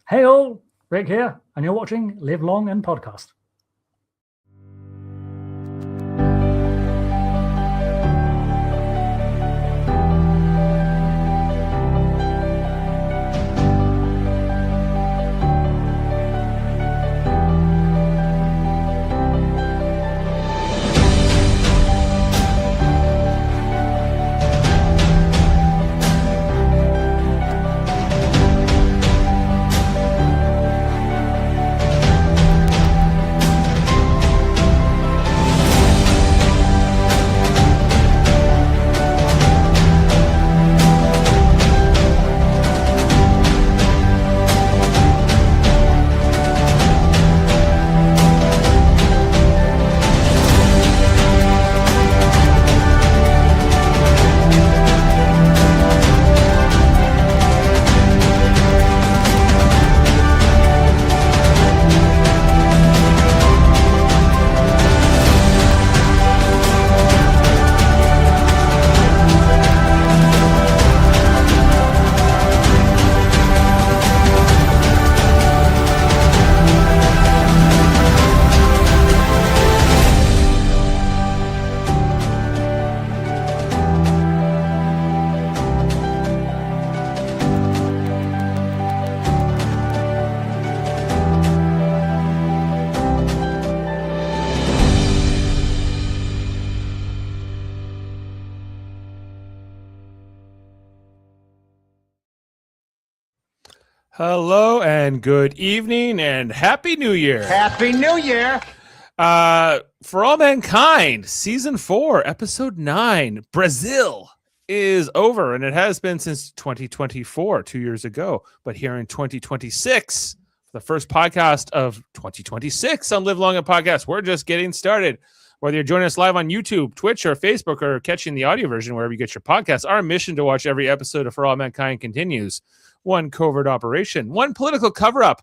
Hey all, Rick here, and you're watching Live Long and Podcast. Hello and good evening and Happy New Year. Happy New Year. For All Mankind, Season 4, Episode 9, Brazil is over, and it has been since 2024, 2 years ago. But here in 2026, the first podcast of 2026 on Live Long and Podcast, we're just getting started. Whether you're joining us live on YouTube, Twitch, or Facebook, or catching the audio version wherever you get your podcasts, our mission to watch every episode of For All Mankind continues. One covert operation, one political cover-up,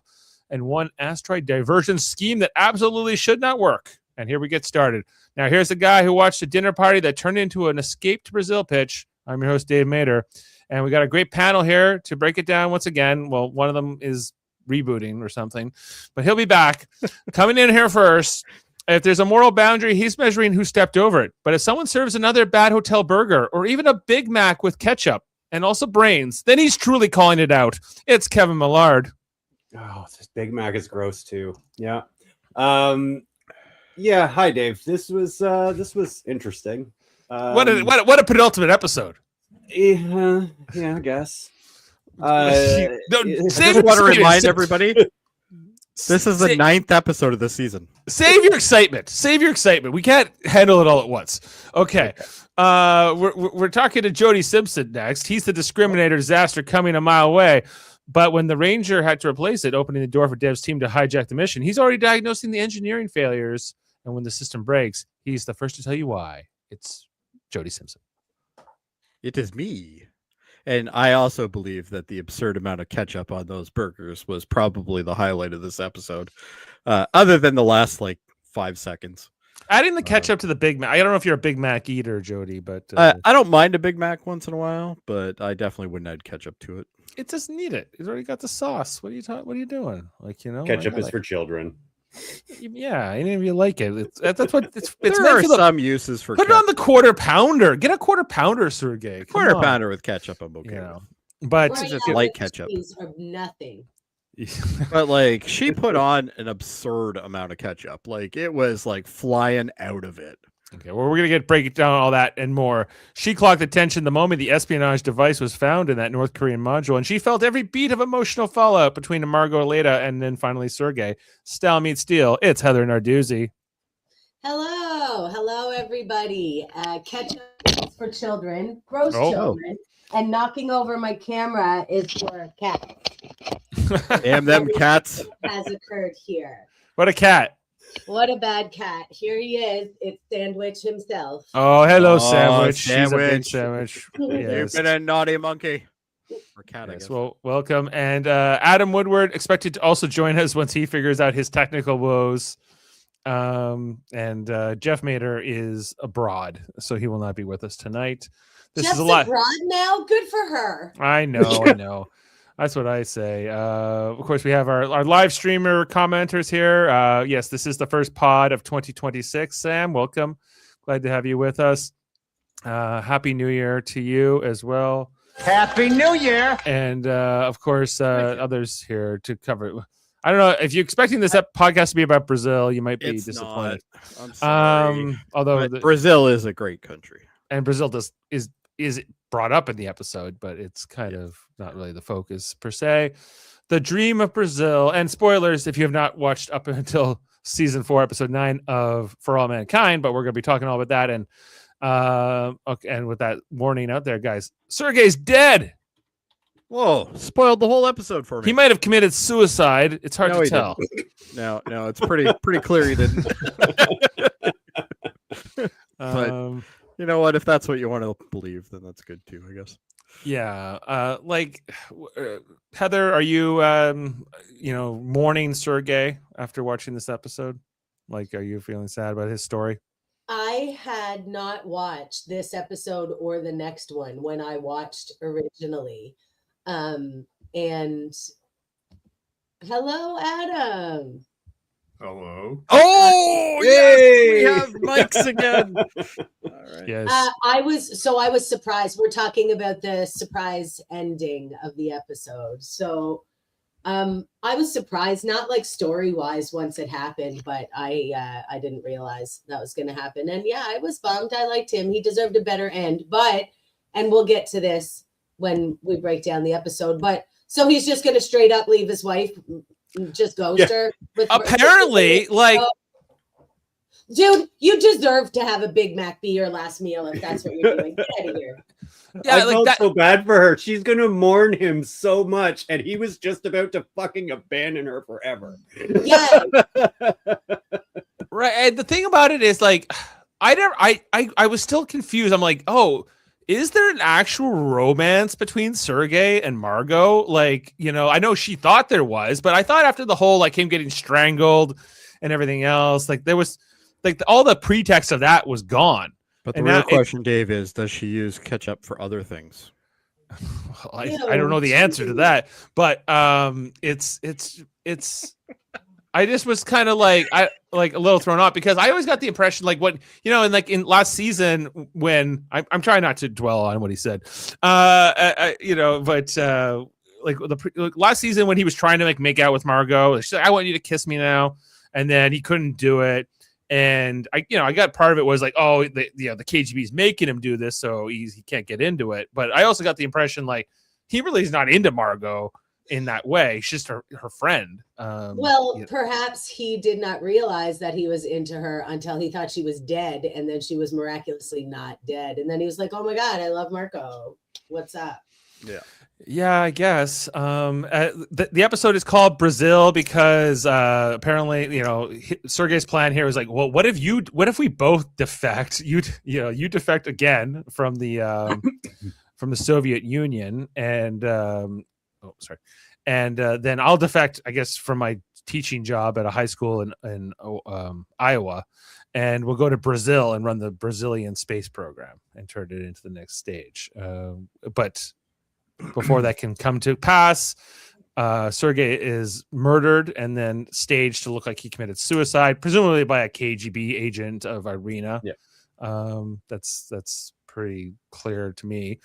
and one asteroid diversion scheme that absolutely should not work. And here we get started. Now, here's a guy who watched a dinner party that turned into an escaped Brazil pitch. I'm your host, Dave Mader. And we got a great panel here to break it down once again. Well, one of them is rebooting or something, but he'll be back. Coming in here first, if there's a moral boundary, he's measuring who stepped over it. But if someone serves another bad hotel burger or even a Big Mac with ketchup, and also brains, then he's truly calling it out. It's Kevin Millard. Oh, this Big Mac is gross too. Yeah. Yeah. Hi, Dave. This was interesting. What a penultimate episode. Yeah, I guess. I just want to remind everybody, this is the 9th episode of the season. Save your excitement. Save your excitement. We can't handle it all at once. Okay. We're talking to Jody Simpson next. He's the discriminator disaster coming a mile away. But when the Ranger had to replace it, opening the door for Dev's team to hijack the mission, he's already diagnosing the engineering failures. And when the system breaks, he's the first to tell you why. It's Jody Simpson. It is me. And I also believe that the absurd amount of ketchup on those burgers was probably the highlight of this episode, other than the last 5 seconds. Adding the ketchup to the Big Mac. I don't know if you're a Big Mac eater, Jody, but I don't mind a Big Mac once in a while, but I definitely wouldn't add ketchup to it. It doesn't need it. It's already got the sauce. What are you doing? Ketchup is for children. Yeah, any of you like it? That's what it's. There are some uses for. Put it on the quarter pounder. Get a quarter pounder, Sergei. Quarter pounder with ketchup, I'm okay. But right just light ketchup. Of nothing. But she put on an absurd amount of ketchup. It was flying out of it. Okay, well, we're gonna break down all that and more. She clocked attention the moment the espionage device was found in that North Korean module, and she felt every beat of emotional fallout between Margo, Leda, and then finally Sergei. Style meets steel. It's Heather Narduzzi. Hello, everybody. Ketchup is for children, gross children, and knocking over my camera is for a cat. Damn them cats! Has occurred here. What a cat! What a bad cat. Here he is. It's Sandwich himself. Oh, hello, Sandwich. Sandwich. She's a big sandwich. Yes. You've been a naughty monkey. Or cat, I guess. Well, welcome. And Adam Woodward expected to also join us once he figures out his technical woes. And Jeff Mader is abroad, so he will not be with us tonight. This Jeff's is a lot. abroad now? Good for her. I know. That's what I say. Of course, we have our live streamer commenters here. Yes, this is the first pod of 2026. Sam, welcome. Glad to have you with us. Happy New Year to you as well. Happy New Year! And of course, others here to cover it. I don't know if you're expecting this podcast to be about Brazil, you might be disappointed. Not. I'm sorry. Although Brazil is a great country, and Brazil is brought up in the episode, but it's kind of not really the focus per se. The dream of Brazil, and spoilers if you have not watched up until season 4, episode 9 of For All Mankind, but we're going to be talking all about that. And okay, and with that warning out there, guys, Sergei's dead. Whoa! Spoiled the whole episode for me. He might have committed suicide. It's hard to tell. No, it's pretty clear he didn't. But you know what? If that's what you want to believe, then that's good too, I guess. Yeah. Heather, are you mourning Sergei after watching this episode? Like, are you feeling sad about his story? I had not watched this episode or the next one when I watched originally. And hello, Adam. Hello. Oh, yes, we have mics again. All right. Yes. I was surprised. We're talking about the surprise ending of the episode. So I was surprised, not like story-wise once it happened, but I didn't realize that was going to happen. And yeah, I was bummed. I liked him. He deserved a better end. And we'll get to this when we break down the episode. But so he's just going to straight up leave his wife, just ghost her. Apparently, dude, you deserve to have a Big Mac be your last meal if that's what you're doing. Get out of here. Yeah, I felt so bad for her. She's gonna mourn him so much, and he was just about to fucking abandon her forever. Yeah. Right. And the thing about it is, like, I was still confused. I'm like, oh, is there an actual romance between Sergei and Margo? Like, I know she thought there was, but I thought after the whole, like, him getting strangled and everything else, like, there was, like, all the pretext of that was gone. But the real question, Dave, is does she use ketchup for other things? Well, I don't know the answer to that, but it's I just was kind of like a little thrown off because I always got the impression like what and like in last season when I'm trying not to dwell on what he said, but last season when he was trying to make out with Margo, she's like, I want you to kiss me now, and then he couldn't do it. And I got part of it was like, oh, the KGB is making him do this, so he can't get into it. But I also got the impression like he really is not into Margo in that way. She's just her friend. Perhaps he did not realize that he was into her until he thought she was dead, and then she was miraculously not dead. And then he was like, oh my God, I love Margo. What's up? Yeah, I guess. The episode is called Brazil because apparently, Sergei's plan here was like, well, what if we both defect? You defect again from the Soviet Union, and then I'll defect, I guess, from my teaching job at a high school in Iowa, and we'll go to Brazil and run the Brazilian space program and turn it into the next stage. But before that can come to pass, Sergei is murdered and then staged to look like he committed suicide, presumably by a KGB agent of Irina. Yeah, that's pretty clear to me.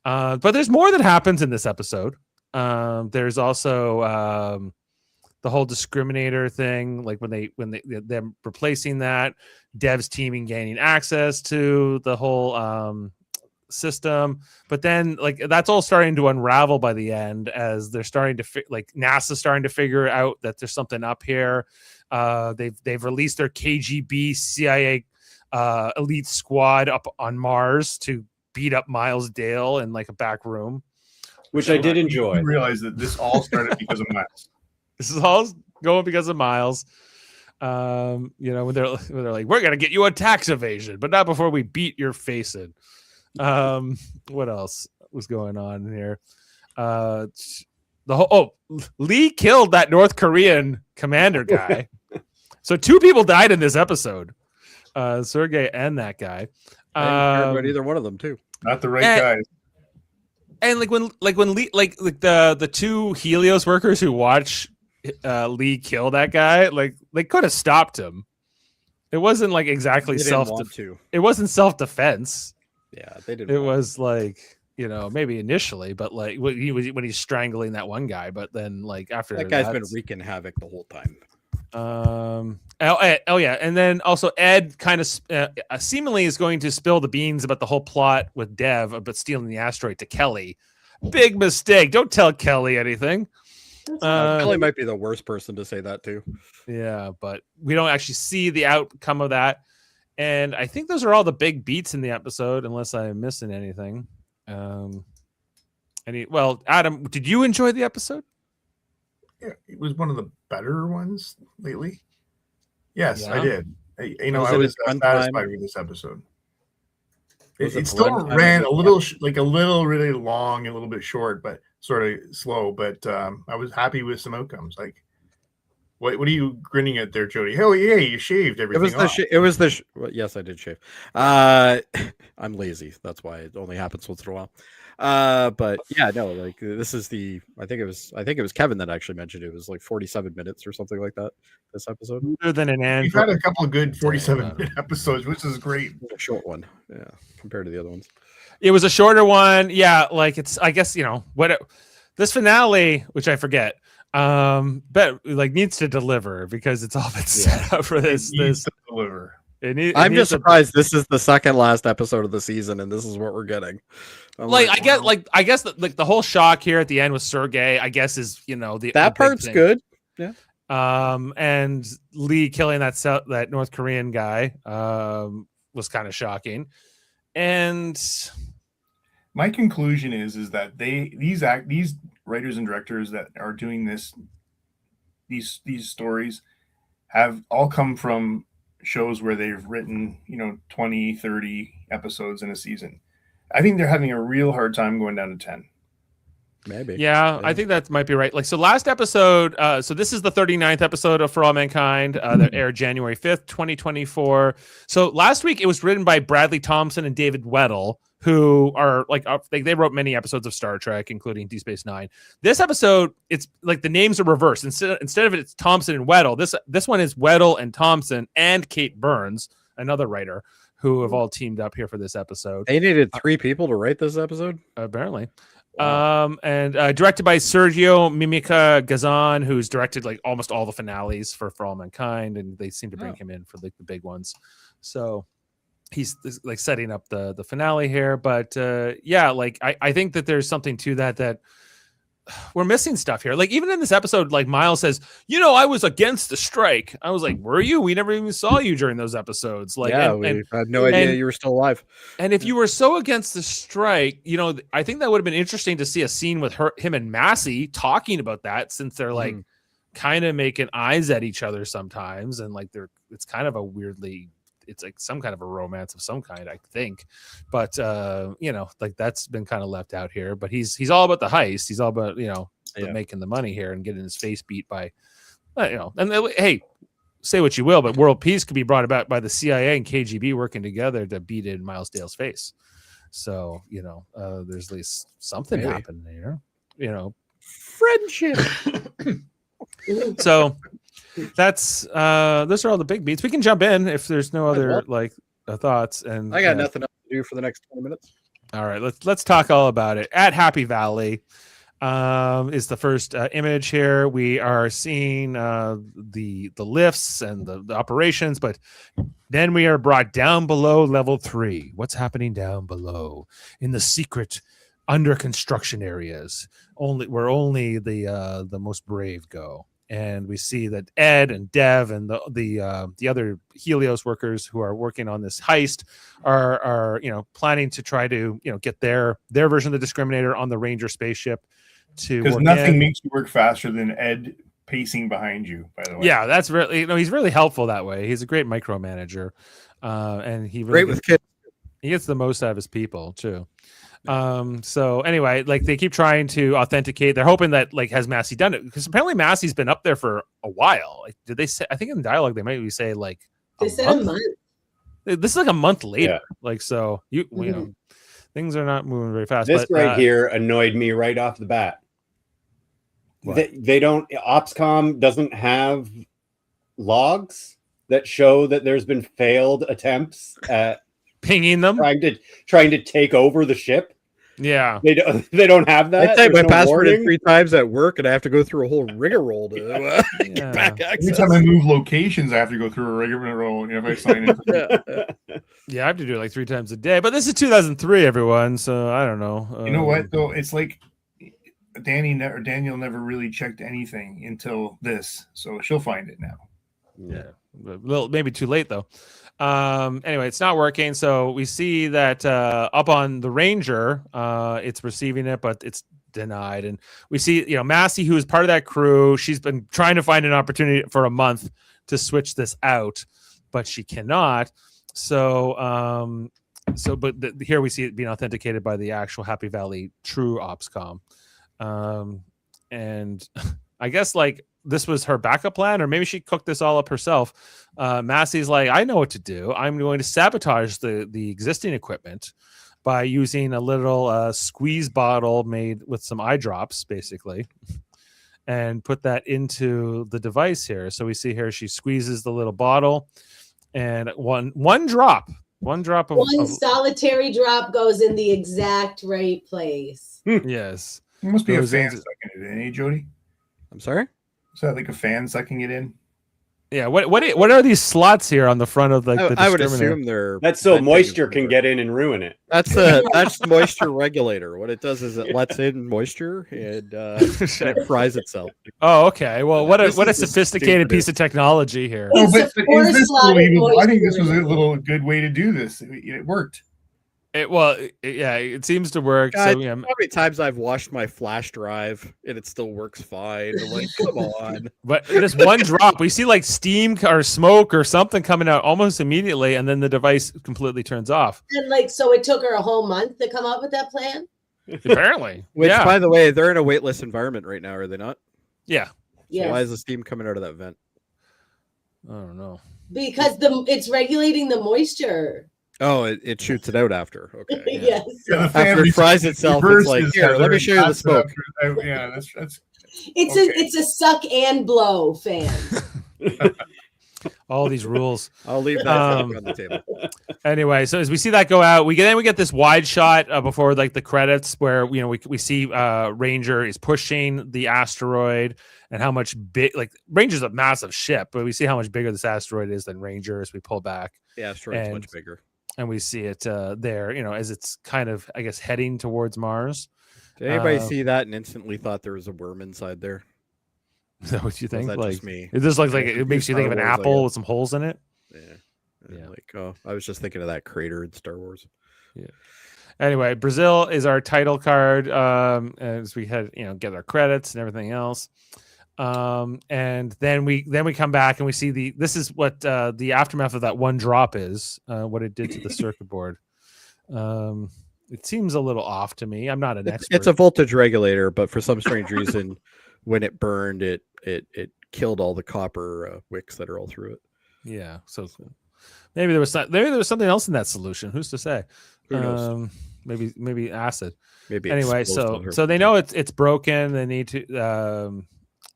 But there's more that happens in this episode. There's also the whole discriminator thing, like when them replacing that, Dev's teaming gaining access to the whole system, but then like that's all starting to unravel by the end as they're starting to NASA's starting to figure out that there's something up here. They've released their KGB CIA elite squad up on Mars to beat up Miles Dale in like a back room, which I did enjoy. I realized that this all started because of Miles. This is all going because of Miles. When they're like, we're gonna get you a tax evasion, but not before we beat your face in. What else was going on here? Lee killed that North Korean commander guy. So 2 people died in this episode, Sergei and that guy. I didn't care about either one of them too. Not the right guys. And like when Lee, like the two Helios workers who watch Lee kill that guy, like they could have stopped him. It wasn't like exactly They didn't want to. It wasn't self-defense. Yeah, they didn't. It was like, you know, maybe initially, but like when he's strangling that one guy, but then like after That guy's been wreaking havoc the whole time. Oh yeah, and then also Ed kind of seemingly is going to spill the beans about the whole plot with Dev about stealing the asteroid to Kelly. Big mistake. Don't tell Kelly anything. Kelly might be the worst person to say that to. Yeah, but we don't actually see the outcome of that. And I think those are all the big beats in the episode, unless I'm missing anything. Well, Adam, did you enjoy the episode? Yeah, it was one of the better ones lately. Yes, Yeah. I did. I was satisfied with this episode. It still ran a little really long, a little bit short, but sort of slow. But I was happy with some outcomes. Like, what are you grinning at there, Jody? Hell yeah, you shaved everything. Well, yes, I did shave. I'm lazy. That's why it only happens once in a while. But yeah, no, like this is I think it was Kevin that actually mentioned it was like 47 minutes or something like that. This episode. Other than an Android. We've had a couple of good 47-minute episodes, which is great. A short one, yeah, compared to the other ones. It was a shorter one, yeah. Like it's, I guess this finale, which I forget, but like needs to deliver because it's all been set up for this. To deliver. I'm just surprised this is the second last episode of the season, and this is what we're getting. I guess the whole shock here at the end with Sergei, I guess is that part's good. Yeah. And Lee killing that North Korean guy was kind of shocking. And my conclusion is that these writers and directors that are doing these stories have all come from shows where they've written 20, 30 episodes in a season. I think they're having a real hard time going down to 10. Maybe. Yeah, I think that might be right. Like, so last episode, so this is the 39th episode of For All Mankind that aired January 5th, 2024. So last week it was written by Bradley Thompson and David Weddle, who are they wrote many episodes of Star Trek, including Deep Space Nine. This episode, it's like the names are reversed. Instead of it's Thompson and Weddle, this one is Weddle and Thompson and Kate Burns, another writer, who have all teamed up here for this episode. They needed 3 people to write this episode? Apparently. Wow. And directed by Sergio Mimica Gazan, who's directed like almost all the finales for All Mankind, and they seem to bring him in for like the big ones. So he's like setting up the finale here. But I think that there's something to that we're missing stuff here. Like even in this episode, like Miles says, I was against the strike. I was like, were you? We never even saw you during those episodes. Like, we had no idea you were still alive. And if you were so against the strike, I think that would have been interesting to see a scene with him and Massey talking about that, since they're like kind of making eyes at each other sometimes. And like it's kind of it's like some kind of a romance of some kind, I think. But like that's been kind of left out here. But he's all about the heist. He's all about making the money here and getting his face beat by and hey, say what you will, but world peace could be brought about by the CIA and KGB working together to beat in Miles Dale's face. So there's at least something happening there. Friendship. So that's those are all the big beats. We can jump in if there's no other thoughts. And I got nothing else to do for the next 20 minutes. All right, let's talk all about it. At Happy Valley is the first image here. We are seeing the lifts and the operations, but then we are brought down below level 3. What's happening down below in the secret under construction areas? Where only the most brave go. And we see that Ed and Dev and the other Helios workers who are working on this heist are planning to try to get their version of the Discriminator on the Ranger spaceship. Because nothing makes you work faster than Ed pacing behind you. By the way, yeah, that's really he's really helpful that way. He's a great micromanager, and he really great with kids. He gets the most out of his people too. So anyway, like they keep trying to authenticate. They're hoping that has Massey done it, because apparently Massey's been up there for a while. Like, did they say? I think in the dialogue they might say they said a month. This is like a month later. Yeah. Like, so you know, things are not moving very fast. This but, right here annoyed me right off the bat. They don't. Opscom doesn't have logs that show that there's been failed attempts at pinging them, trying to take over the ship. Yeah, they don't have that. I type my password in 3 times at work, and I have to go through a whole rigmarole to get back access. Every time I move locations, I have to go through a rigmarole. If I sign in, yeah, I have to do it like 3 times a day. But this is 2003, everyone. So I don't know. You know what though? It's like Daniel never really checked anything until this, so she'll find it now. Yeah, a little maybe too late though. Anyway, it's not working. So we see that up on the Ranger, it's receiving it, but it's denied. And we see, Massey, who is part of that crew, she's been trying to find an opportunity for a month to switch this out, but she cannot. So, here we see it being authenticated by the actual Happy Valley True Opscom. And I guess this was her backup plan, or maybe she cooked this all up herself. Massey's like, I know what to do. I'm going to sabotage the existing equipment by using a little squeeze bottle made with some eye drops, basically, and put that into the device here. So we see here she squeezes the little bottle, and one drop of solitary drop goes in the exact right place. Yes, it must be a fan sucking it in, eh, Jody? I'm sorry. Is that like a fan sucking it in? Yeah. What are these slots here on the front of the discriminator? I would assume that's so moisture can get in and ruin it. That's the moisture regulator. What it does is it lets in moisture and it fries itself. Oh, okay. Well, what a sophisticated piece of technology here. No, but is this believable? I think this was a little good way to do this. It worked. It seems to work. God, so yeah. How many times I've washed my flash drive and it still works fine? I'm like, come on. But this one drop, we see steam or smoke or something coming out almost immediately, and then the device completely turns off. And so it took her a whole month to come up with that plan? Apparently. Which, by the way, they're in a weightless environment right now, are they not? Yeah. Yeah. So why is the steam coming out of that vent? I don't know. Because it's regulating the moisture. Oh, it shoots it out after. Okay. Yeah. Yes. Yeah, after it fries itself, it's like, here, let me show you the smoke. Yeah, that's. It's a suck and blow fan. All these rules. I'll leave that on the table. Anyway, so as we see that go out, we get this wide shot before the credits where we see Ranger is pushing the asteroid and how much big Ranger's a massive ship, but we see how much bigger this asteroid is than Ranger as we pull back. The asteroid's much bigger. And we see it there, as it's kind of, I guess, heading towards Mars. Did anybody see that and instantly thought there was a worm inside there? Is that what you think? That just me? It just looks like it makes you think of an apple with some holes in it. Yeah. I was just thinking of that crater in Star Wars. Yeah. Anyway, Brazil is our title card as we had, get our credits and everything else. And then we come back and we see this is what the aftermath of that one drop is, what it did to the circuit board. It seems a little off to me. I'm not an expert. It's a voltage regulator, but for some strange reason, when it burned, it killed all the copper wicks that are all through it. Yeah, so maybe there was something else in that solution. Who's to say? Who knows? Maybe acid. Maybe anyway. So they know it's broken. They need to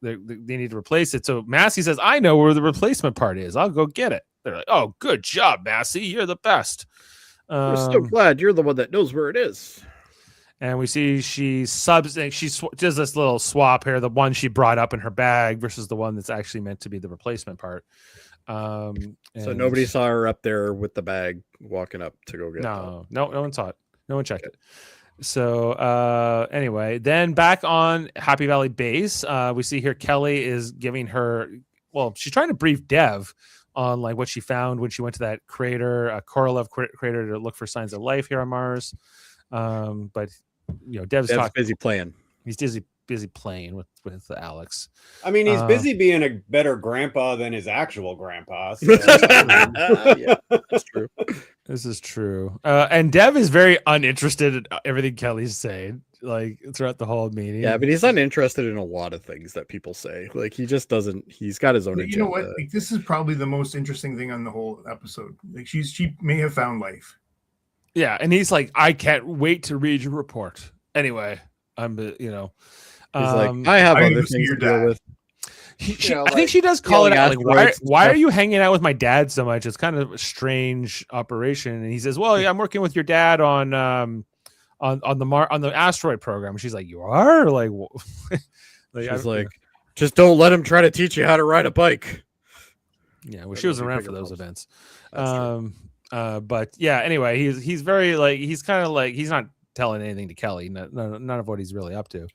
they need to replace it. So Massey says, "I know where the replacement part is. I'll go get it." They're like, "Oh, good job, Massey. You're the best." We're so glad you're the one that knows where it is. And we see she does this little swap here, the one she brought up in her bag versus the one that's actually meant to be the replacement part. So nobody saw her up there with the bag walking up to go get it. No one saw it. No one checked it. So anyway, then back on Happy Valley base, we see here Kelly is giving her, she's trying to brief Dev on what she found when she went to that crater, a Korolev crater, to look for signs of life here on Mars. But Dev's busy playing. He's busy playing with Alex. I mean, he's busy being a better grandpa than his actual grandpa. So. Yeah, that's true. This is true. And Dev is very uninterested in everything Kelly's saying, throughout the whole meeting. Yeah, but he's uninterested in a lot of things that people say. He just doesn't. He's got his own agenda. You know what? This is probably the most interesting thing on the whole episode. She may have found life. Yeah, and he's like, I can't wait to read your report. Anyway, I'm He's like, I have I other need to see things your to deal dad. with. I think she does call it stealing out. Like, asteroids and why are stuff. you hanging out with my dad so much? It's kind of a strange operation. And he says, well, yeah, I'm working with your dad on the asteroid program. And she's like, you are? Like, She's like, just don't let him try to teach you how to ride a bike. yeah, well, That she was would be around bigger for those problems. events. That's true. But yeah, anyway, he's very like, he's kind of like, he's not telling anything to Kelly. None of what he's really up to.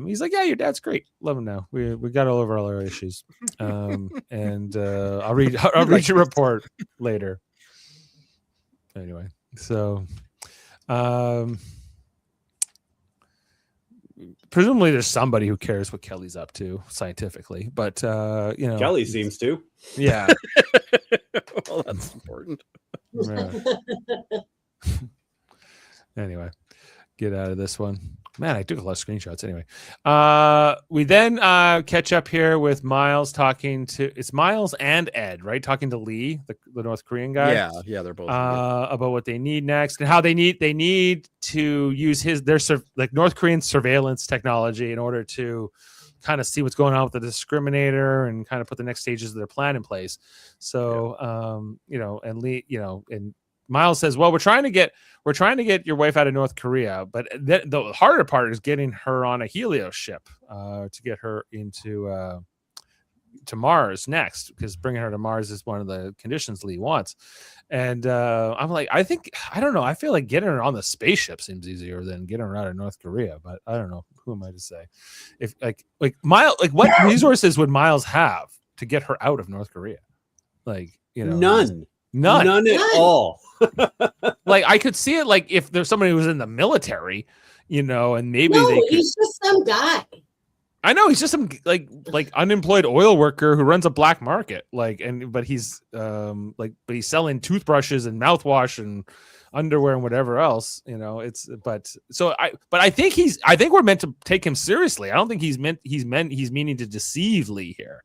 He's like, yeah, your dad's great. Love him now. We got all over all our issues. And I'll read your report later. Anyway, so presumably there's somebody who cares what Kelly's up to scientifically, but Kelly seems to. yeah. Well, that's important. Yeah. Anyway, get out of this one. Man, I took a lot of screenshots. Anyway, we then catch up here with Miles it's Miles and Ed, right? Talking to Lee, the North Korean guy. Yeah, they're both. About what they need next and how they need to use their North Korean surveillance technology in order to kind of see what's going on with the discriminator and kind of put the next stages of their plan in place. So, and Lee, and Miles says, well, we're trying to get your wife out of North Korea, but the harder part is getting her on a Helios ship to get her into to Mars next, because bringing her to Mars is one of the conditions Lee wants. And I'm like, I don't know. I feel like getting her on the spaceship seems easier than getting her out of North Korea, but I don't know. Who am I to say? If like Miles, like what resources would Miles have to get her out of North Korea? Like, None at all. Like I could see it like if there's somebody who was in the military, and maybe he's just some guy. I know he's just some like unemployed oil worker who runs a black market. But he's he's selling toothbrushes and mouthwash and underwear and whatever else. I think we're meant to take him seriously. I don't think he's meaning to deceive Lee here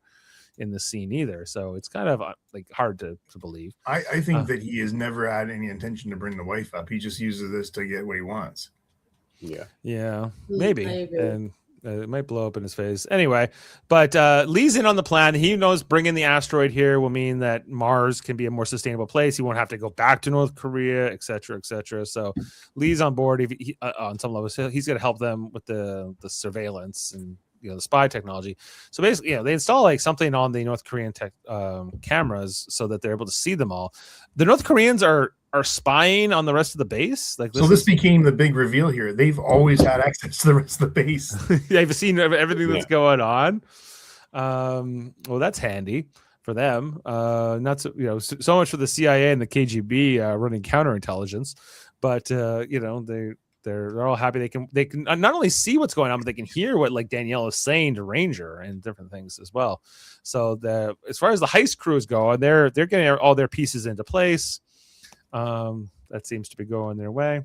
in the scene either. So it's kind of hard to believe. I think that he has never had any intention to bring the wife up. He just uses this to get what he wants. Yeah, maybe. And it might blow up in his face. Anyway, but Lee's in on the plan. He knows bringing the asteroid here will mean that Mars can be a more sustainable place. He won't have to go back to North Korea, et cetera, et cetera. So Lee's on board on some levels. He's going to help them with the surveillance and the spy technology. So basically, they install something on the North Korean cameras so that they're able to see them all. The North Koreans are spying on the rest of the base. This became the big reveal here. They've always had access to the rest of the base. They've seen everything that's going on. Well, that's handy for them. Not so much for the CIA and the KGB running counterintelligence, but they're all happy they can not only see what's going on, but they can hear what Danielle is saying to Ranger and different things as well. So as far as the heist crews go, they're getting all their pieces into place. That seems to be going their way.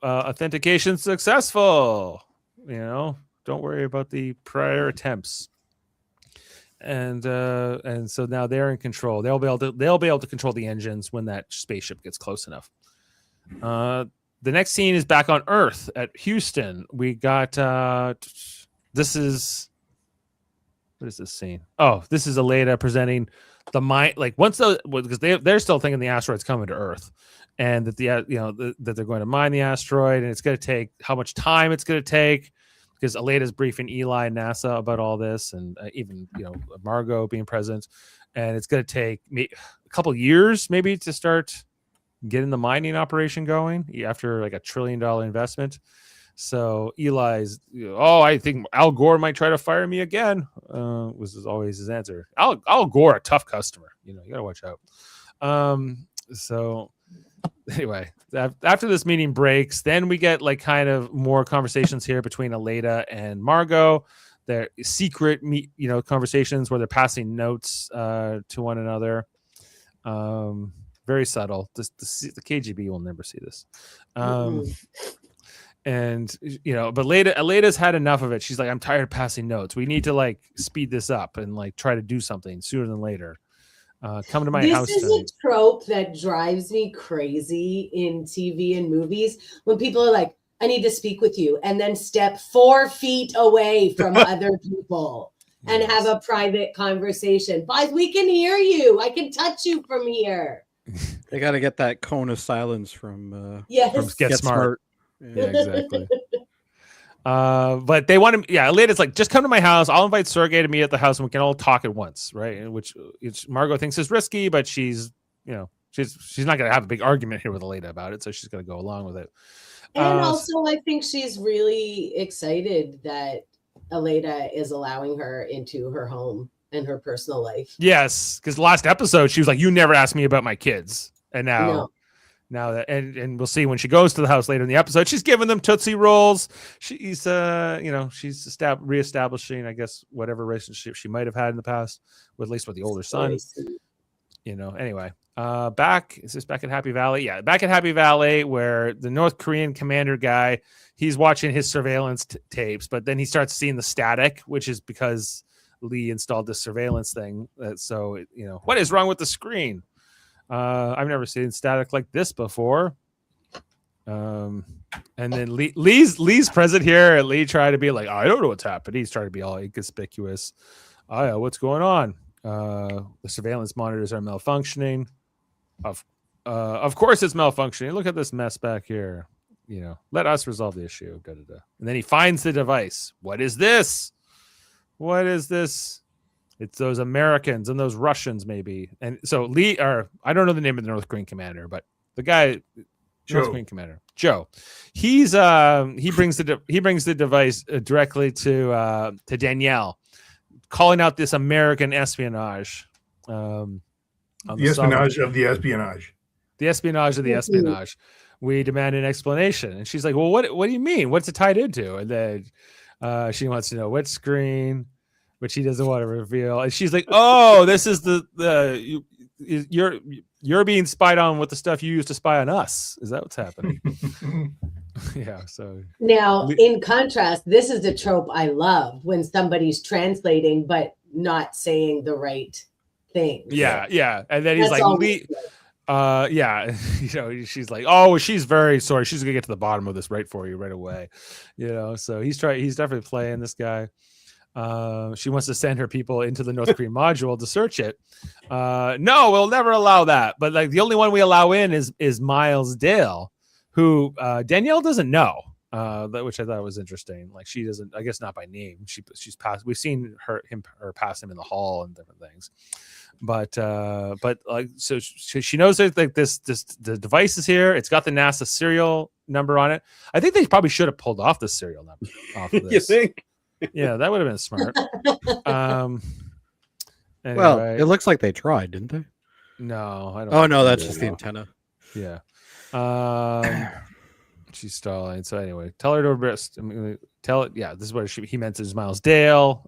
Authentication successful. Don't worry about the prior attempts. And so now they're in control. They'll be able to control the engines when that spaceship gets close enough. The next scene is back on Earth at Houston. We got this is what is this scene? Oh, this is Aleda presenting the mine. Because they're still thinking the asteroid's coming to Earth, and that that they're going to mine the asteroid, and it's going to take how much time it's going to take. Because Aleda's briefing Eli and NASA about all this, and even Margo being present, and it's going to take a couple years maybe to start getting the mining operation going after a $1 trillion investment. So Eli's, I think Al Gore might try to fire me again. Was always his answer. Al Gore, a tough customer. You got to watch out. So anyway, after this meeting breaks, then we get kind of more conversations here between Aleda and Margo. They're secret, conversations where they're passing notes to one another. Very subtle. The KGB will never see this. And but Aleda's had enough of it. She's like, I'm tired of passing notes. We need to speed this up and try to do something sooner than later. Come to my This house is tonight. a trope that drives me crazy in TV and movies when people are like, I need to speak with you, and then step 4 feet away from other people and have a private conversation. But we can hear you. I can touch you from here. They got to get that cone of silence from Yes. From Get Smart. Yeah. Yeah, exactly. But they want to, Aleda's like, just come to my house. I'll invite Sergei to meet at the house and we can all talk at once, right? And which Margo thinks is risky, but she's not going to have a big argument here with Aleda about it, so she's going to go along with it. And also, I think she's really excited that Aleda is allowing her into her home and her personal life. Yes, because last episode she was like, "You never asked me about my kids," and now that and we'll see when she goes to the house later in the episode, she's giving them Tootsie Rolls. She's she's reestablishing, I guess, whatever relationship she might have had in the past, with at least with the older son. Anyway, back at Happy Valley? Yeah, back at Happy Valley, where the North Korean commander guy, he's watching his surveillance tapes, but then he starts seeing the static, which is because Lee installed this surveillance thing. So what is wrong with the screen? I've never seen static like this before. And then Lee's present here, and Lee tried to be like, I don't know what's happening. He's trying to be all inconspicuous. Oh yeah, what's going on? The surveillance monitors are malfunctioning. Of course it's malfunctioning. Look at this mess back here. Let us resolve the issue. Da, da, da. And then he finds the device. What is this? What is this? It's those Americans and those Russians, maybe. And so Lee, or I don't know the name of the North Korean commander, but the guy, North Korean commander, Joe, he brings the device directly to Danielle, calling out this American espionage. The espionage of the espionage. The espionage of the espionage. We demand an explanation. And she's like, well, what do you mean? What's it tied into? And then she wants to know what screen, but she doesn't want to reveal. And she's like, oh, this is you're being spied on with the stuff you used to spy on us. Is that what's happening? Yeah. So now, in contrast, this is a trope I love when somebody's translating but not saying the right thing. Yeah. And then he's like, Lee, she's like, oh, she's very sorry. She's gonna get to the bottom of this right for you right away. So he's definitely playing this guy. She wants to send her people into the North Korean module to search it. No, we'll never allow that. But like the only one we allow in is Miles Dale, who Danielle doesn't know, which I thought was interesting. Like she doesn't, I guess not by name. She's passed. We've seen her pass him in the hall and different things. But like so she knows that like this the device is here. It's got the NASA serial number on it. I think they probably should have pulled off the serial number off of this. You think? Yeah, that would have been smart. Anyway. Well, it looks like they tried, didn't they? No, I don't. Oh no, that's just the antenna. Yeah. She's stalling. So anyway, tell her to rest. Tell it. Yeah, this is what he meant is Miles Dale.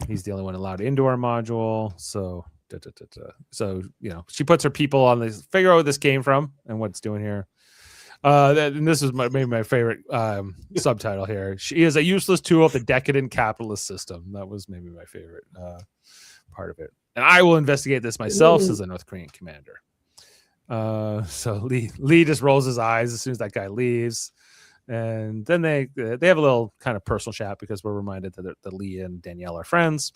He's the only one allowed into our module. So, so she puts her people on this. Figure out where this came from and what it's doing here. And this is maybe my favorite subtitle here. She is a useless tool of the decadent capitalist system. That was maybe my favorite part of it. And I will investigate this myself, says the North Korean commander. So Lee just rolls his eyes as soon as that guy leaves. And then they have a little kind of personal chat because we're reminded that Lee and Danielle are friends.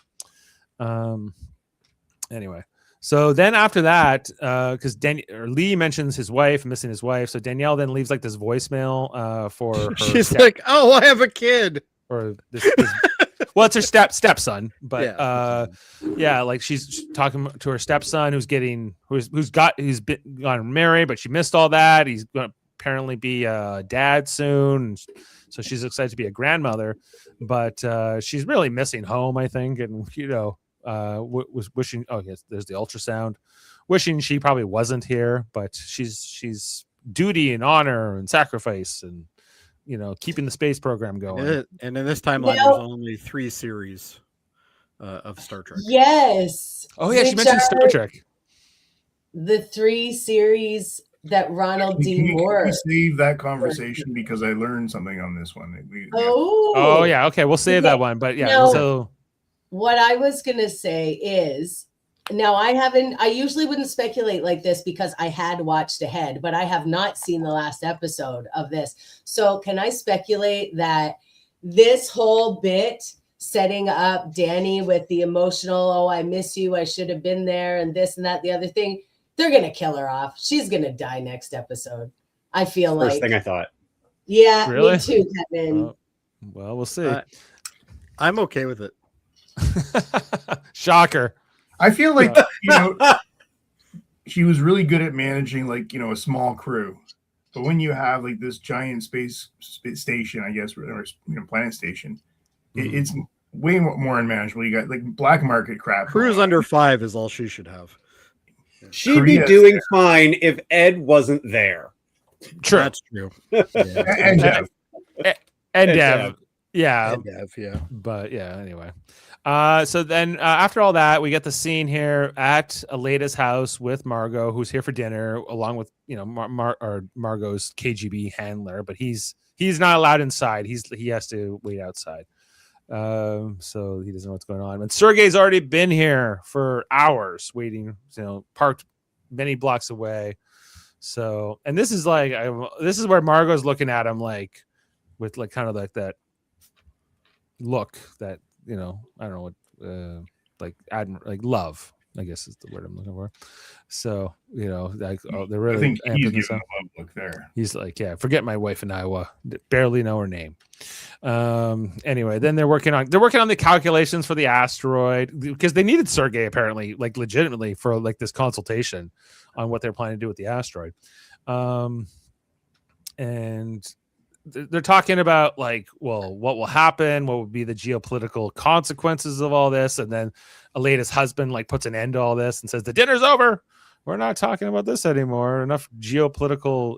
Anyway. So then after that, because Lee mentions his wife, missing his wife. So Danielle then leaves like this voicemail for her. She's like, "Oh, I have a kid." Or this well, it's her stepson, but like she's talking to her stepson who's been gone married, but she missed all that. He's going to apparently be a dad soon, so she's excited to be a grandmother, but she's really missing home, I think, and was wishing. Oh yes, there's the ultrasound. Wishing she probably wasn't here, but she's duty and honor and sacrifice and keeping the space program going. And in this timeline, there's only 3 series of Star Trek. Yes. Oh yeah, she mentioned Star Trek. The 3 series that Ronald D. Moore. Save that conversation because I learned something on this one. Oh yeah. Okay, we'll save that one. But yeah, no. so. What I was going to say is Now I usually wouldn't speculate like this because I had watched ahead, but I have not seen the last episode of this. So can I speculate that this whole bit setting up Danny with the emotional, oh, I miss you, I should have been there, and this and that, the other thing, they're going to kill her off. She's going to die next episode. I feel First like. thing I thought. Yeah, Really? me too, Kevin. Well, we'll see. I'm okay with it. Shocker. I feel like he was really good at managing a small crew, but when you have like this giant space station, I guess, or planet station, it's way more unmanageable. You got like black market crap. Crew's under 5 is all she should have. She'd Korea's be doing fine if Ed wasn't there. True. That's true. and Jeff. And And Dev. Yeah. And Dev, yeah. But yeah, anyway. So then after all that, we get the scene here at Aleda's house with Margo, who's here for dinner, along with Margo's KGB handler, but he's not allowed inside. He has to wait outside. So he doesn't know what's going on. And Sergei's already been here for hours waiting, parked many blocks away. So, and this is where Margo's looking at him like with like kind of like that look that, I don't know what, like love, I guess is the word I'm looking for. So, they're really. I think he's amping giving this a up. love look there. He's like, yeah, forget my wife in Iowa. Barely know her name. Anyway, then they're working on the calculations for the asteroid because they needed Sergei apparently, like legitimately for like this consultation on what they're planning to do with the asteroid. And they're talking about like, well, what will happen? What would be the geopolitical consequences of all this? And then Aleda's husband like puts an end to all this and says, the dinner's over. We're not talking about this anymore. Enough geopolitical,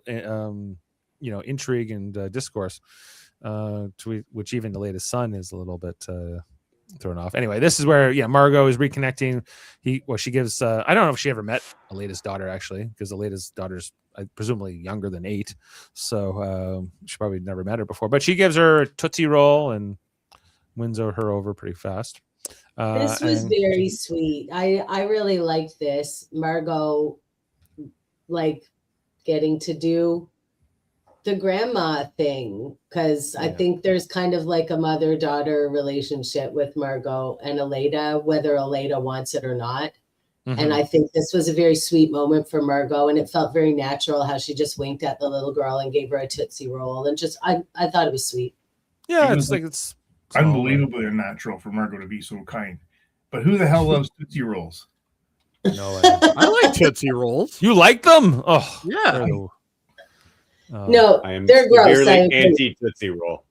intrigue and discourse, which even Aleda's son is a little bit thrown off. Anyway, this is where Margo is reconnecting. She gives. I don't know if she ever met Aleda's daughter actually, because Aleda's daughter's presumably younger than 8, so she probably never met her before. But she gives her a Tootsie Roll and wins her over pretty fast. This was very sweet. I really liked this. Margo, like, getting to do the grandma thing, because I think there's kind of like a mother-daughter relationship with Margo and Aleda, whether Aleda wants it or not. Mm-hmm. And I think this was a very sweet moment for Margo, and it felt very natural how she just winked at the little girl and gave her a Tootsie Roll, and just I thought it was sweet. Yeah, it's unbelievably unnatural for Margo to be so kind. But who the hell loves Tootsie Rolls? No, I like Tootsie Rolls. You like them? Oh, yeah. No, I am they're gross. severely anti Tootsie Roll.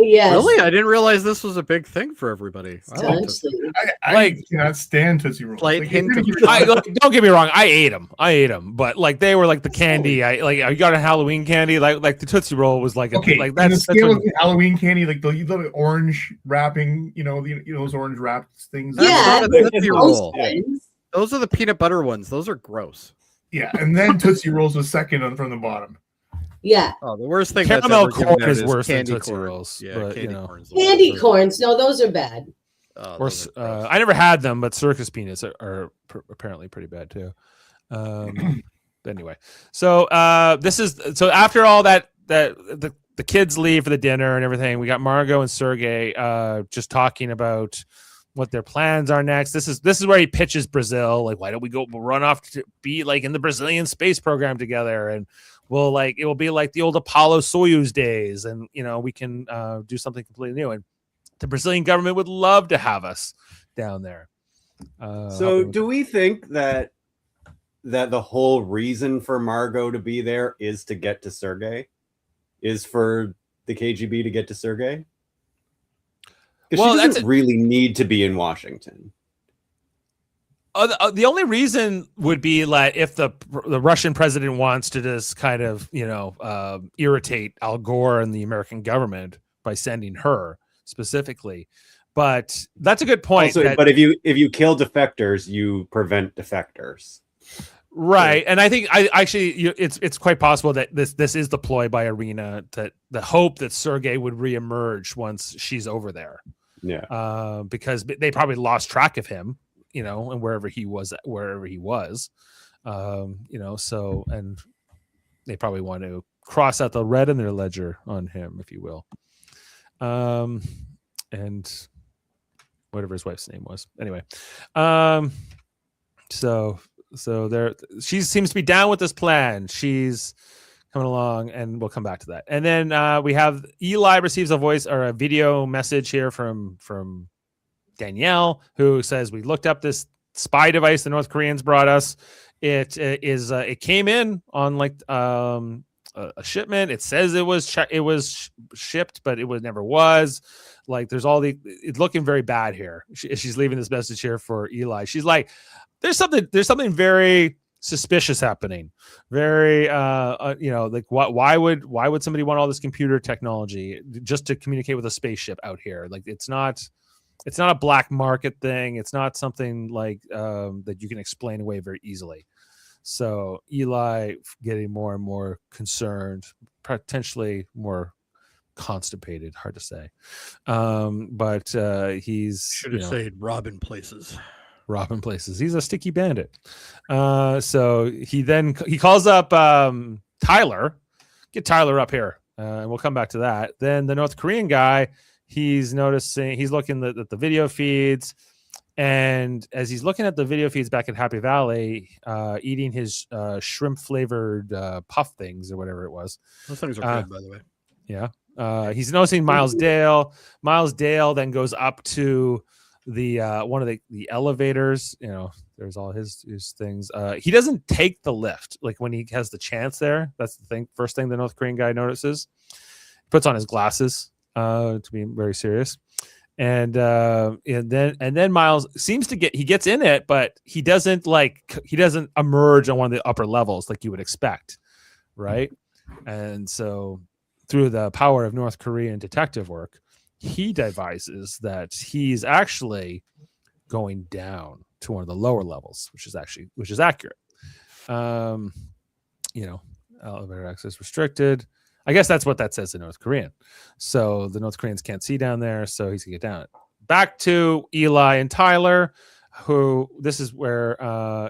Yes. Really? I didn't realize this was a big thing for everybody. I cannot stand Tootsie Rolls. Slight hint of don't get me wrong. I ate them, but like they were like the candy. I got a Halloween candy. Like the Tootsie Roll was like okay. That's the scale of Halloween candy, like the orange wrapping. Those orange wrapped things. Yeah, Tootsie Roll. Those are the peanut butter ones. Those are gross. Yeah, and then Tootsie Rolls was second from the bottom. Yeah. Oh, the worst thing. Caramel corn is worse than candy Tootsie corn. Rolls. Yeah, but, candy corns. Candy corns. No, those are bad. I never had them, but circus peanuts are apparently pretty bad too. Anyway, so after all that the kids leave for the dinner and everything, we got Margo and Sergei just talking about what their plans are next. This is where he pitches Brazil. Like, why don't we'll run off to be like in the Brazilian space program together, and it will be like the old Apollo Soyuz days, and we can do something completely new. And the Brazilian government would love to have us down there. So do we think that the whole reason for Margo to be there is to get to Sergei? Is for the KGB to get to Sergei? Because she doesn't really need to be in Washington. The only reason would be like if the Russian president wants to just kind of irritate Al Gore and the American government by sending her specifically. But that's a good point. Also, but if you kill defectors, you prevent defectors. Right, and I think it's quite possible that this is the ploy by Irina, that the hope that Sergei would reemerge once she's over there. Yeah, because they probably lost track of him and wherever he was, so, and they probably want to cross out the red in their ledger on him, if you will. And whatever his wife's name was. Anyway. So there, she seems to be down with this plan. She's coming along, and we'll come back to that. And then we have Eli receives a voice or a video message here from Danielle, who says, we looked up this spy device the North Koreans brought us. It came in on like a shipment. It says it was shipped, but it never was. Like, there's it's looking very bad here. She's leaving this message here for Eli. She's like, there's something very suspicious happening. Very like, why would somebody want all this computer technology just to communicate with a spaceship out here? Like, it's not a black market thing. It's not something like that you can explain away very easily. So Eli getting more and more concerned, potentially more constipated, hard to say. But he's should have said robbing places. He's a sticky bandit. So he calls up Tyler. Get Tyler up here, and we'll come back to that. Then the North Korean guy, he's looking at the video feeds, and as he's looking at the video feeds back at Happy Valley, eating his shrimp flavored puff things or whatever it was. Those things are good, by the way. Yeah. He's noticing Miles Dale. Miles Dale then goes up to the one of the elevators. There's all his things. He doesn't take the lift like when he has the chance there. That's the thing. First thing the North Korean guy notices. Puts on his glasses to be very serious. And then Miles seems to gets in it, but he doesn't emerge on one of the upper levels like you would expect, right? And so through the power of North Korean detective work, he devises that he's actually going down to one of the lower levels, which is accurate. Elevator access restricted. I guess that's what that says in North Korean. So the North Koreans can't see down there, so he's gonna get down. Back to Eli and Tyler, who this is where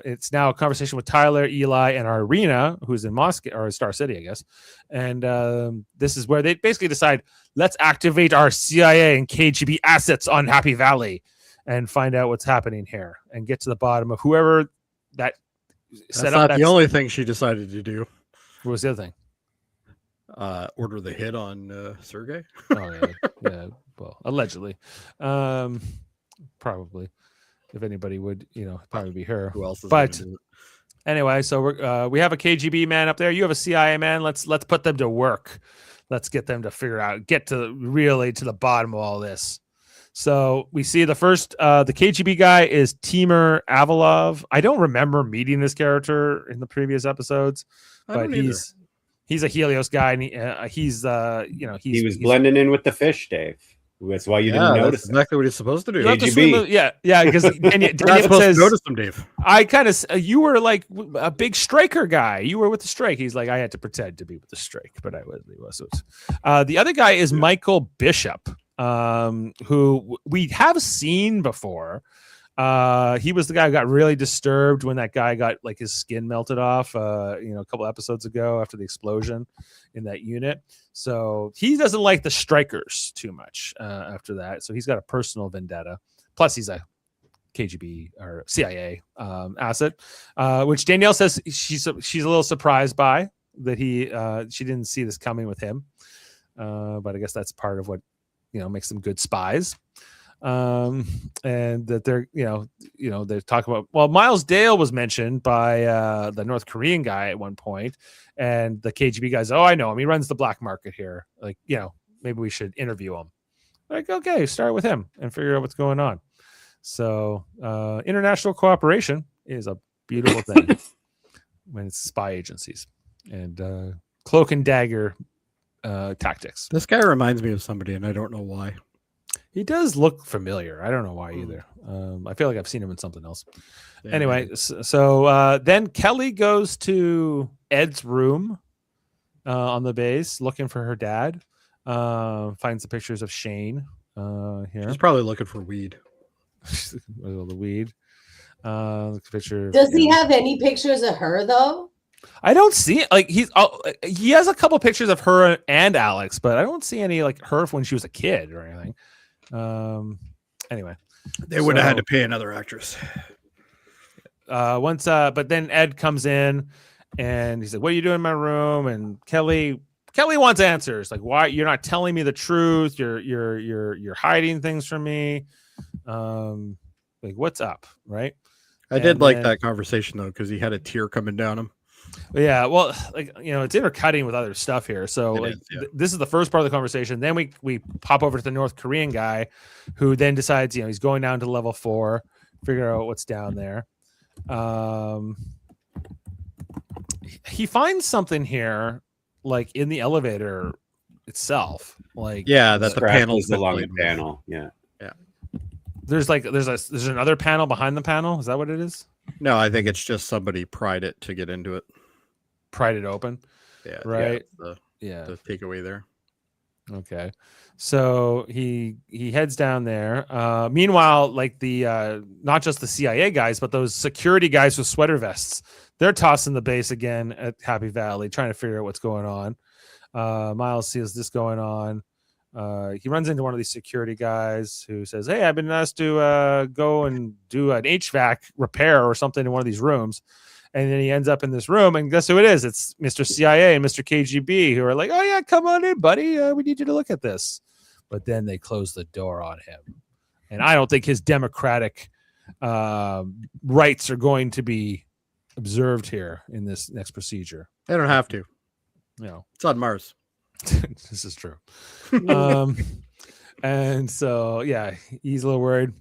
it's now a conversation with Tyler, Eli, and Irina, who's in Moscow or Star City, I guess. And this is where they basically decide, let's activate our CIA and KGB assets on Happy Valley and find out what's happening here and get to the bottom of whoever that set up. That's not the only thing she decided to do. What was the other thing? Order the hit on Sergei. Oh yeah. Well, allegedly, probably. If anybody would, probably be her. Who else is but gonna do it? Anyway, so we have a KGB man up there. You have a CIA man. Let's put them to work. Let's get them to figure out, get to the bottom of all this. So we see the first, the KGB guy is Timur Avalov. I don't remember meeting this character in the previous episodes, but he's a Helios guy, and he was blending in with the fish, Dave. That's why you didn't notice. That's exactly what he's supposed to do. Yeah, because Daniel says, notice him, Dave. I kind of, you were like a big striker guy. You were with the strike. He's like, I had to pretend to be with the strike, but I was. The other guy is Michael Bishop, who we have seen before. He was the guy who got really disturbed when that guy got like his skin melted off, a couple episodes ago after the explosion in that unit. So he doesn't like the strikers too much after that. So he's got a personal vendetta. Plus he's a KGB or CIA asset, which Danielle says she's a little surprised by that she didn't see this coming with him. But I guess that's part of what, makes them good spies. And that they're talking about, well, Miles Dale was mentioned by the North Korean guy at one point, and the KGB guys, oh, I know him, he runs the black market here, like, maybe we should interview him. Like, okay, start with him and figure out what's going on. So international cooperation is a beautiful thing when it's spy agencies and cloak and dagger tactics. This guy reminds me of somebody, and I don't know why. He does look familiar. I don't know why either. I feel like I've seen him in something else. Yeah, anyway, so then Kelly goes to Ed's room on the base looking for her dad. Finds the pictures of Shane here. He's probably looking for weed. The weed. Picture. Does he have any pictures of her though? I don't see like he has a couple pictures of her and Alex, but I don't see any like her when she was a kid or anything. Anyway, They would have had to pay another actress. But then Ed comes in and he's like, "What are you doing in my room?" And Kelly wants answers. Like, why you're not telling me the truth? You're hiding things from me. Like, what's up, right? I did like that conversation though, because he had a tear coming down him. Yeah, well, like it's intercutting with other stuff here. So this is the first part of the conversation. Then we pop over to the North Korean guy, who then decides he's going down to level 4, figure out what's down there. He finds something here, like in the elevator itself. Like that the panel's along the panel. Yeah. There's another panel behind the panel. Is that what it is? No, I think it's just somebody pried it to get into it. Pried it open. Yeah. Right. The takeaway there. Okay. So he heads down there. Meanwhile, like the not just the CIA guys, but those security guys with sweater vests, they're tossing the base again at Happy Valley, trying to figure out what's going on. Miles sees this going on. He runs into one of these security guys who says, "Hey, I've been asked to go and do an HVAC repair or something in one of these rooms." And then he ends up in this room, and guess who it is? It's Mr. CIA and Mr. KGB, who are like, "Oh yeah, come on in, buddy. We need you to look at this." But then they close the door on him, and I don't think his democratic rights are going to be observed here in this next procedure. They don't have to. It's on Mars. This is true. And so he's a little worried.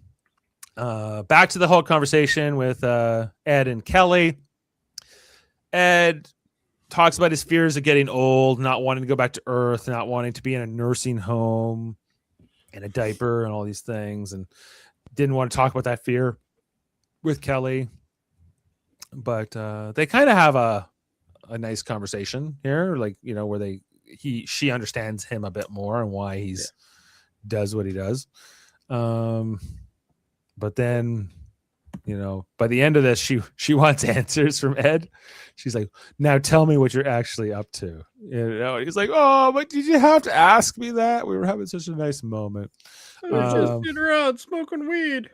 Back to the whole conversation with Ed and Kelly. Ed talks about his fears of getting old, not wanting to go back to Earth, not wanting to be in a nursing home in a diaper and all these things, and didn't want to talk about that fear with Kelly. But they kind of have a nice conversation here, like where she understands him a bit more and why he's does what he does. But then, by the end of this, she wants answers from Ed. She's like, "Now tell me what you're actually up to." He's like, "Oh, but did you have to ask me that? We were having such a nice moment. I was just sitting around smoking weed."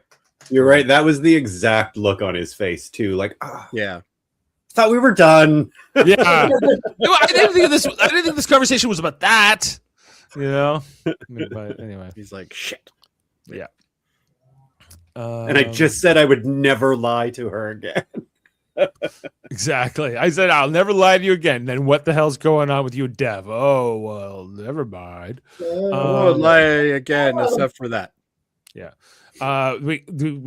You're right. That was the exact look on his face too. Like, yeah. Thought we were done. Yeah. No, I didn't think this conversation was about that. But anyway, he's like, "Shit." Yeah. And I just said I would never lie to her again. Exactly. I said I'll never lie to you again. Then what the hell's going on with you, Dev? Oh well, never mind. I won't lie again, except for that. Yeah. We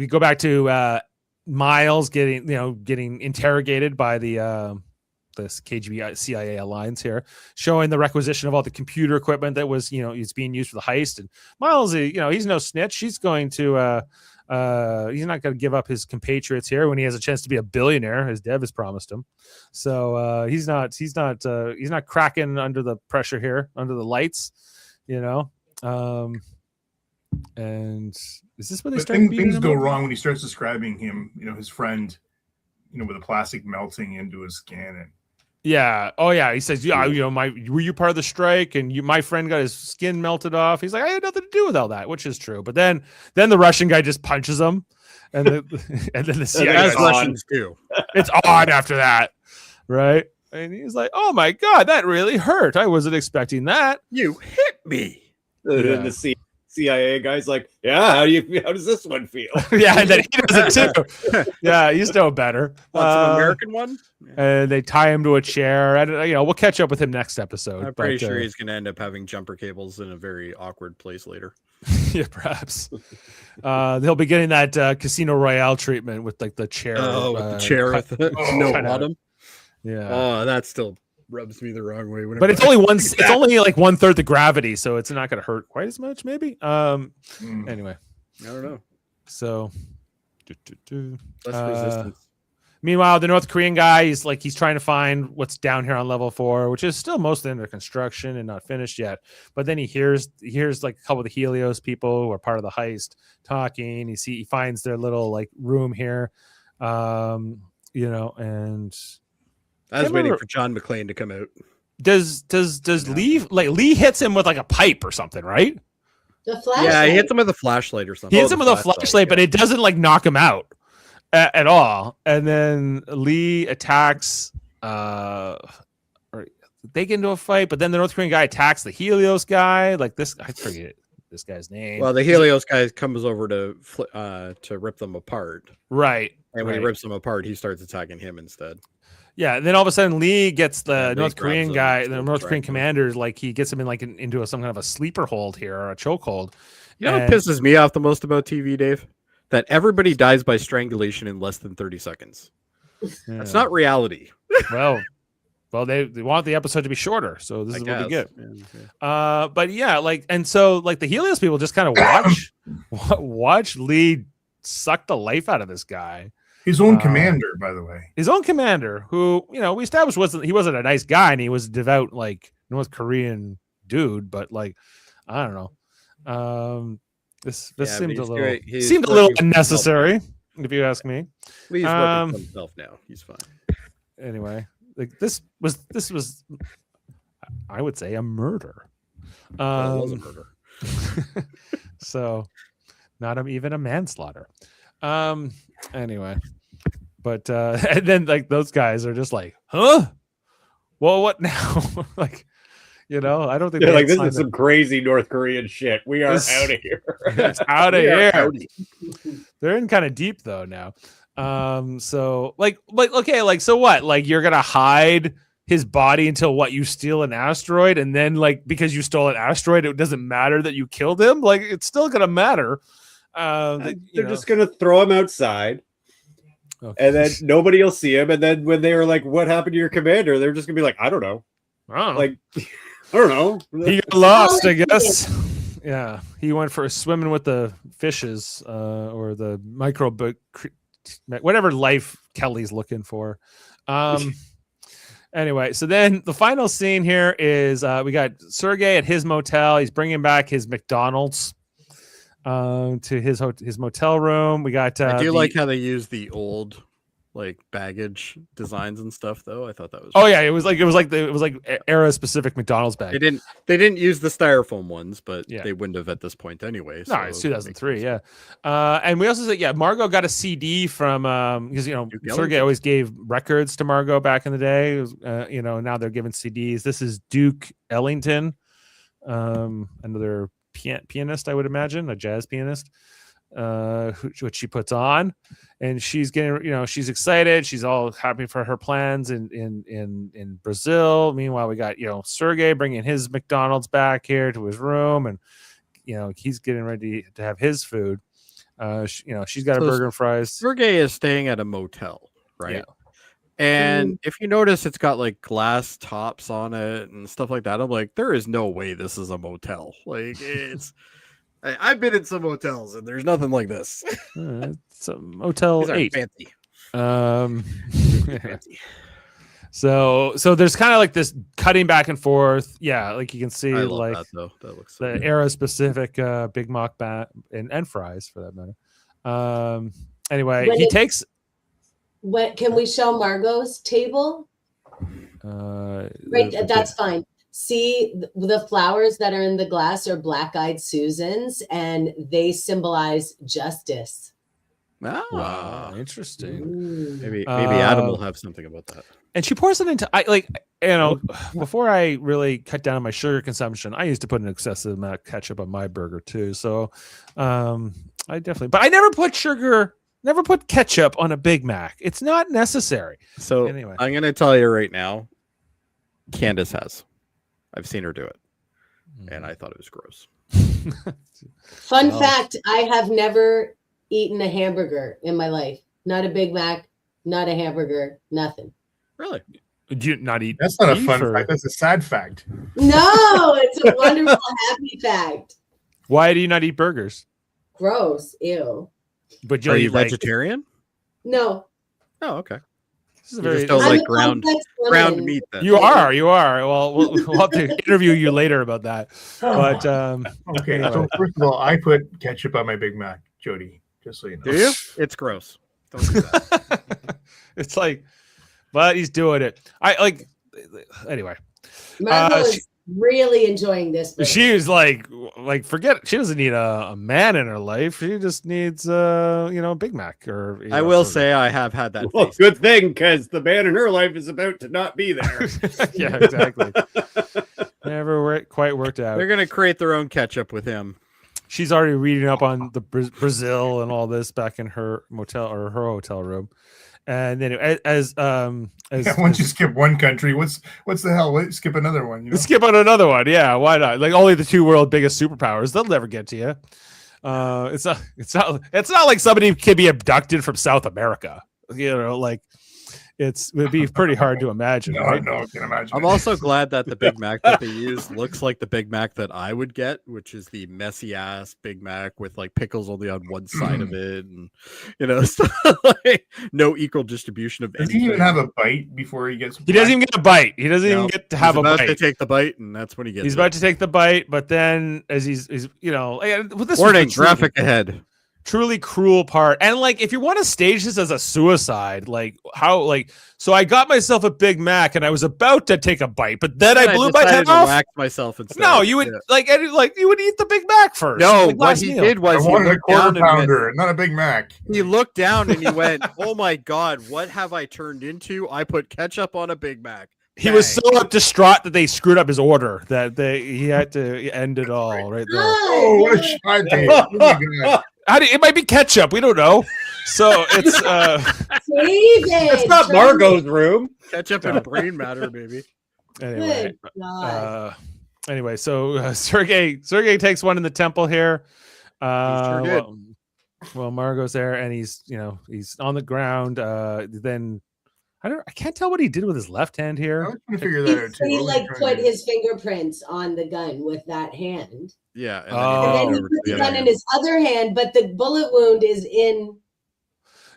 go back to Miles getting interrogated by this KGB CIA alliance here, showing the requisition of all the computer equipment that was it's being used for the heist. And Miles, he's no snitch. He's going to he's not going to give up his compatriots here when he has a chance to be a billionaire, as Dev has promised him. So he's not cracking under the pressure here, under the lights, and is this where they start? Things go wrong when he starts describing him, his friend, with the plastic melting into his skin. And yeah, oh yeah, he says, "Yeah, were you part of the strike?" And my friend got his skin melted off. He's like, "I had nothing to do with all that," which is true. But then the Russian guy just punches him, and then the CIA Russians do. It's on after that, right? And he's like, "Oh my god, that really hurt. I wasn't expecting that. You hit me." And the CIA guy's like, "Yeah, how does this one feel?" Yeah, and then he does it too. Yeah, he's no better. What's an American one? And they tie him to a chair. And we'll catch up with him next episode. I'm pretty sure he's going to end up having jumper cables in a very awkward place later. Yeah, perhaps. They'll be getting that Casino Royale treatment with like the chair. With the chair with no bottom. Yeah. Oh, that still rubs me the wrong way. But it's only one. It's only like 1/3 the gravity, so it's not going to hurt quite as much. Maybe. Anyway, I don't know. So, less resistance. Meanwhile, the North Korean guy is he's trying to find what's down here on level 4, which is still mostly under construction and not finished yet. But then he hears like a couple of the Helios people who are part of the heist talking. He finds their little room here. You know, and I was Can't waiting remember- for John McClane to come out. does Lee hits him with like a pipe or something, right? The flashlight. Yeah, he hits him with a flashlight or something. He hits him with a flashlight, but it doesn't like knock him out at all. And then Lee attacks. Or they get into a fight, but then the North Korean guy attacks the Helios guy. Like this, I forget this guy's name. Well, the Helios guy comes over to rip them apart, right. and when right. he rips them apart, he starts attacking him instead. Yeah, and then all of a sudden Lee gets the Yeah, Lee North grabs Korean him guy, and the starts North Korean dragging him. commander, like he gets him in like into some kind of a sleeper hold here or a chokehold. You know what And- pisses me off the most about TV, Dave? That everybody dies by strangulation in less than 30 seconds. That's not reality. well, they want the episode to be shorter, so this I is what we guess. get. But yeah, like, and so like the Helios people just kind of watch Lee suck the life out of this guy. His own commander, by the way. His own commander, who, you know, we established he wasn't a nice guy, and he was a devout like North Korean dude, but like I don't know. This Yeah, seemed but a little he's seemed a little working for himself. unnecessary, if you ask me. Lee's working for himself now. He's fine. Anyway, like this was I would say a murder. Well, it was a murder. So not even a manslaughter. Anyway, but and then like those guys are just like, huh? Well, what now? Like, you know, I don't think They're they like, had this is signed some crazy North Korean shit. We are This- out of here. It's out of We are here. outie. They're in kind of deep though now. So like okay, like so what? Like you're gonna hide his body until what? You steal an asteroid, and then like because you stole an asteroid, it doesn't matter that you killed him. Like it's still gonna matter. They're just gonna throw him outside, okay. and then nobody will see him. And then when they were like, "What happened to your commander?" They're just gonna be like, "I don't know." I don't know. Like, I don't know. He got lost, I guess. Yeah, he went for swimming with the fishes, or the whatever life Kelly's looking for. Anyway, so then the final scene here is we got Sergei at his motel. He's bringing back his McDonald's to his motel room. We got. I do like how they use the old like baggage designs and stuff, though. I thought that was. Oh yeah, it was like era specific McDonald's bag. They didn't use the styrofoam ones, but Yeah. they wouldn't have at this point anyway. No, it's 2003. Yeah, and we also said Margo got a CD from because Duke Sergei Ellington. always gave records to Margo back in the day. It was, now they're giving CDs. This is Duke Ellington, another pianist, I would imagine, a jazz pianist, which she puts on, and she's getting, she's excited. She's all happy for her plans in Brazil. Meanwhile, we got Sergei bringing his McDonald's back here to his room, and he's getting ready to have his food. She's got a burger and fries. Sergei is staying at a motel, right? Yeah. And if you notice, it's got like glass tops on it and stuff like that. I'm like, there is no way this is a motel. Like it's. I've been in some hotels and there's nothing like this. It's a Motel These aren't 8. fancy. Yeah. So there's kind of like this cutting back and forth. Yeah, like you can see, I love like that though. That looks so the good. era specific Big Mac bat and fries for that matter. Anyway, When he it- takes. What can we show Margot's table? Right, that's fine. See, the flowers that are in the glass are black-eyed Susans, and they symbolize justice. Ah, Interesting. Ooh. maybe Adam will have something about that. And she pours it into before I really cut down on my sugar consumption, I used to put an excessive amount of ketchup on my burger too. So but I never put ketchup on a Big Mac. It's not necessary. So Anyway. I'm gonna tell you right now, Candace has. I've seen her do it, and I thought it was gross. Fun Well- fact, I have never eaten a hamburger in my life. Not a Big Mac, not a hamburger, nothing. Really? Do you not eat? That's not a beef, fun or- fact. That's a sad fact. No, it's a wonderful, happy fact. Why do you not eat burgers? Gross. Ew. But Are you'll you eat like vegetarian? No. Oh, okay. this is a You very just don't I'm like a ground complex ground woman. meat then. You are. Well, we'll have to interview you later about that. But Okay, Anyway. so first of all, I put ketchup on my Big Mac, Jody, just so you know. Do you? It's gross. Don't do that. It's like, but he's doing it. Anyway. Margo is really enjoying this. Movie. She is like forget it. She doesn't need a man in her life. She just needs a Big Mac or. I will say I have had that. Well, good thing because the man in her life is about to not be there. Yeah, exactly. Never quite worked out. They're gonna create their own ketchup with him. She's already reading up on the Brazil and all this back in her motel or her hotel room. And then once you skip one country, what's the hell? Wait, skip another one. You know? Skip on another one. Yeah, why not? Like only the two world biggest superpowers. They'll never get to you. It's not like somebody can be abducted from South America. It would be pretty hard to imagine. No, right? I can imagine. I'm also glad that the Big Mac that they use looks like the Big Mac that I would get, which is the messy ass Big Mac with like pickles only on one side of it, and like, no equal distribution of. Does he even have a bite before he gets? He doesn't even get a bite. He doesn't even get to have a bite. To take the bite, and that's when he gets. He's about to take the bite, but then as he's with this warning, graphic ahead. Truly cruel part. And like if you want to stage this as a suicide, so I got myself a Big Mac and I was about to take a bite, but then I blew my head off. Whack myself instead. No, you would you would eat the Big Mac first. No, what he did was I wanted a quarter pounder, not a Big Mac. He looked down and he went, "Oh my God, what have I turned into? I put ketchup on a Big Mac." He was so distraught that they screwed up his order that he had to end it all right there. Oh, what a shot! Oh my God. It might be ketchup. We don't know. So it's it's not Margo's room. Ketchup and brain matter, baby. Anyway, so Sergei takes one in the temple here. Well, Margo's there, and he's on the ground. Then I can't tell what he did with his left hand here. I was trying to figure that out too. He put his fingerprints on the gun with that hand. Yeah. And then he put the gun in his other hand, but the bullet wound is in.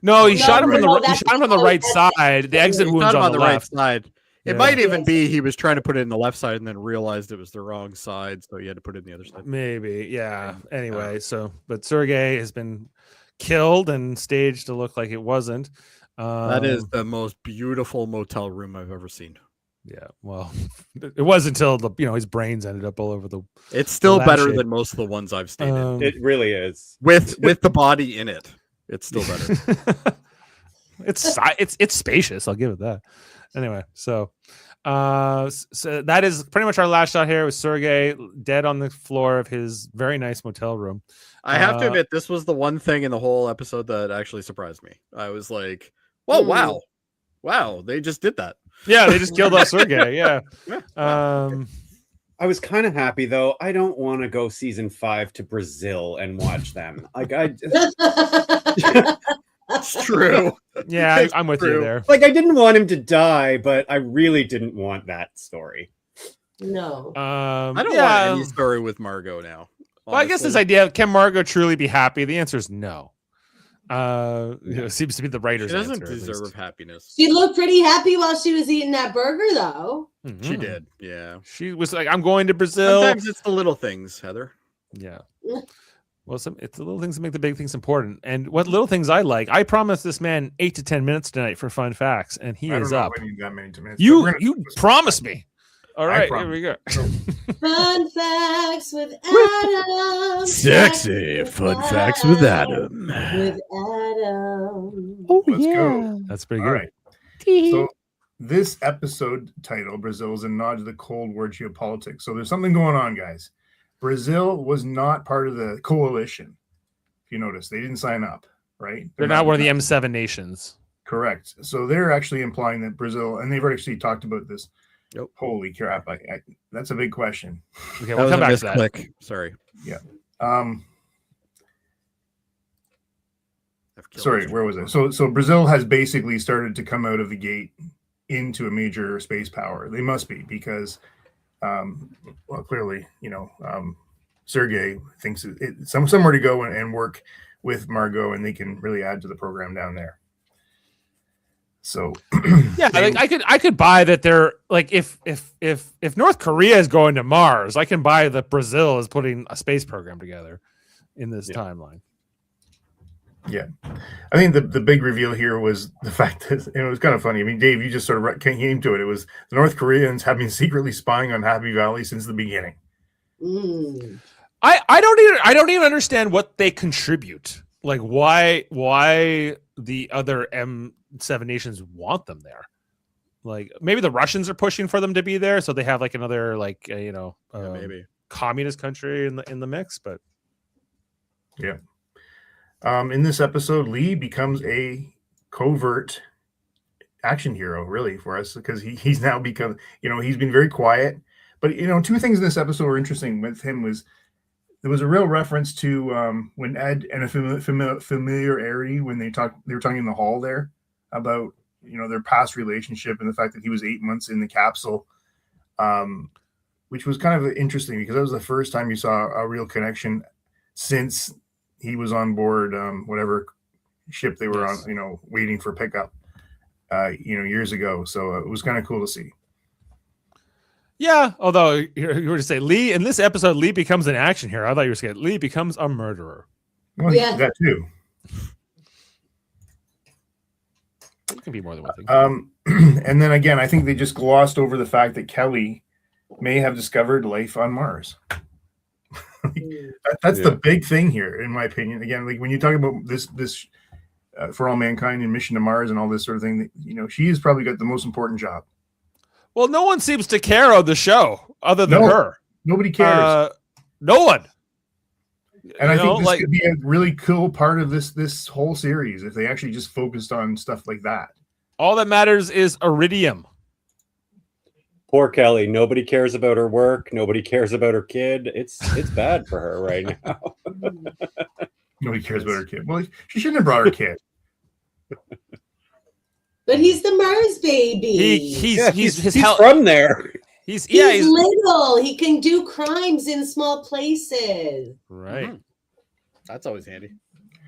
No, he shot him from the right side. The exit wound's on the left side. It might even be he was trying to put it in the left side and then realized it was the wrong side, so he had to put it in the other side. Maybe, yeah. Anyway, but Sergei has been killed and staged to look like it wasn't. That is the most beautiful motel room I've ever seen. Yeah, well, it was until his brains ended up all over the. It's still better than most of the ones I've stayed in. It really is. With the body in it, it's still better. It's spacious. I'll give it that. Anyway, so that is pretty much our last shot here with Sergei dead on the floor of his very nice motel room. I have to admit, this was the one thing in the whole episode that actually surprised me. I was like, "Oh wow, they just did that." Yeah, they just killed off Sergei. Yeah. I was kind of happy though. I don't want to go season 5 to Brazil and watch them. Like it's true. Yeah, I'm with you there. Like I didn't want him to die, but I really didn't want that story. No. I don't want any story with Margo now. Honestly. Well, I guess this idea of can Margo truly be happy? The answer is no. Seems to be the writer's answer. She doesn't deserve happiness. She looked pretty happy while she was eating that burger, though. Mm-hmm. She did, yeah. She was like, "I'm going to Brazil." Sometimes it's the little things, Heather. Yeah. Well, it's the little things that make the big things important. And what little things I like, I promised this man 8 to 10 minutes tonight for fun facts, and he is up. I need that many minutes. You promised me. All right, here we go. Fun facts with Adam. Sexy fun facts with Adam. With Adam. Oh, Let's go. That's pretty All good. right. So this episode title, Brazil, is a nod to the Cold War geopolitics. So there's something going on, guys. Brazil was not part of the coalition. If you notice, they didn't sign up, right? They're not one of the M7 nations. Correct. So they're actually implying that Brazil, and they've actually talked about this. Yep. Holy crap! That's a big question. Okay, we'll come back to that. Click. Sorry. Yeah. Sorry, where was it? So Brazil has basically started to come out of the gate into a major space power. They must be because, well, clearly, Sergei thinks it's somewhere to go and work with Margo, and they can really add to the program down there. So yeah, I could buy that they're like if North Korea is going to Mars, I can buy that Brazil is putting a space program together in this timeline. Yeah. I think the big reveal here was the fact that, and it was kind of funny. I mean, Dave, you just sort of came to it. It was the North Koreans have been secretly spying on Happy Valley since the beginning. Mm. I don't even understand what they contribute. Like why the other M7 nations want them there. Like maybe the Russians are pushing for them to be there, so they have like another like Maybe communist country in the mix. But yeah, in this episode, Lee becomes a covert action hero, really, for us, because he's now become, he's been very quiet. But two things in this episode were interesting with him was there was a real reference to when Ed and a familiarity when they were talking in the hall there about their past relationship and the fact that he was 8 months in the capsule, which was kind of interesting because that was the first time you saw a real connection since he was on board whatever ship they were on, waiting for pickup, years ago. So it was kind of cool to see. yeah, although you were to say Lee in this episode, Lee becomes an action hero. I thought you were saying Lee becomes a murderer. Well, Yeah. that too. It can be more than one thing. And then again, I think they just glossed over the fact that Kelly may have discovered life on Mars. That's the big thing here, in my opinion. Again, like when you talk about this For All Mankind and Mission to Mars and all this sort of thing, she has probably got the most important job. Well, no one seems to care on the show other than her. Nobody cares. No one. And I think this could be a really cool part of this whole series if they actually just focused on stuff like that. All that matters is iridium. Poor Kelly. Nobody cares about her work. Nobody cares about her kid. It's bad for her right now. Nobody cares about her kid. Well, she shouldn't have brought her kid. But he's the Mars baby. He's from there. He's little. He can do crimes in small places. Right. Mm-hmm. That's always handy.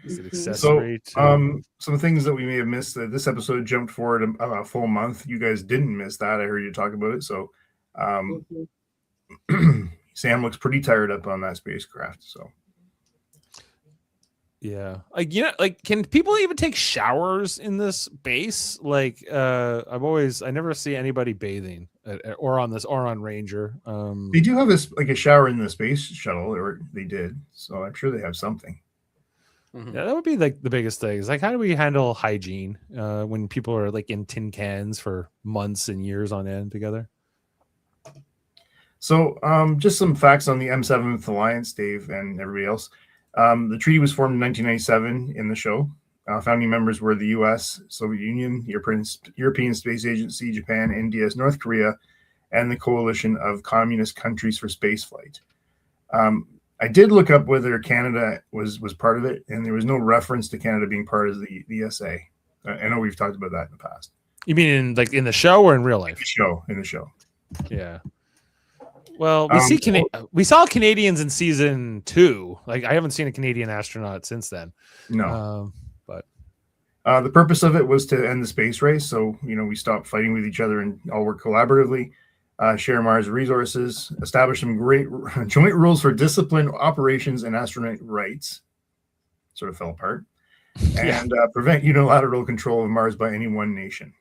He's an accessory. Some things that we may have missed. This episode jumped forward a full month. You guys didn't miss that. I heard you talk about it. So Sam looks pretty tired up on that spacecraft. So yeah, can people even take showers in this base? Like, I never see anybody bathing or on Ranger. They do have a shower in the space shuttle, or they did. So I'm sure they have something. Mm-hmm. Yeah, that would be like the biggest thing. Is like, how do we handle hygiene when people are like in tin cans for months and years on end together? So, just some facts on the M7th Alliance, Dave, and everybody else. The treaty was formed in 1997 in the show. Founding members were the U.S., Soviet Union, European Space Agency, Japan, India, North Korea, and the Coalition of Communist Countries for Spaceflight. I did look up whether Canada was part of it, and there was no reference to Canada being part of the ESA. I know we've talked about that in the past. You mean in the show or in real life? In the show. Yeah. Well, we saw Canadians in season 2. Like, I haven't seen a Canadian astronaut since then. No. But the purpose of it was to end the space race. So, we stopped fighting with each other and all work collaboratively, share Mars resources, establish some great joint rules for discipline, operations, and astronaut rights. Sort of fell apart. And prevent unilateral control of Mars by any one nation.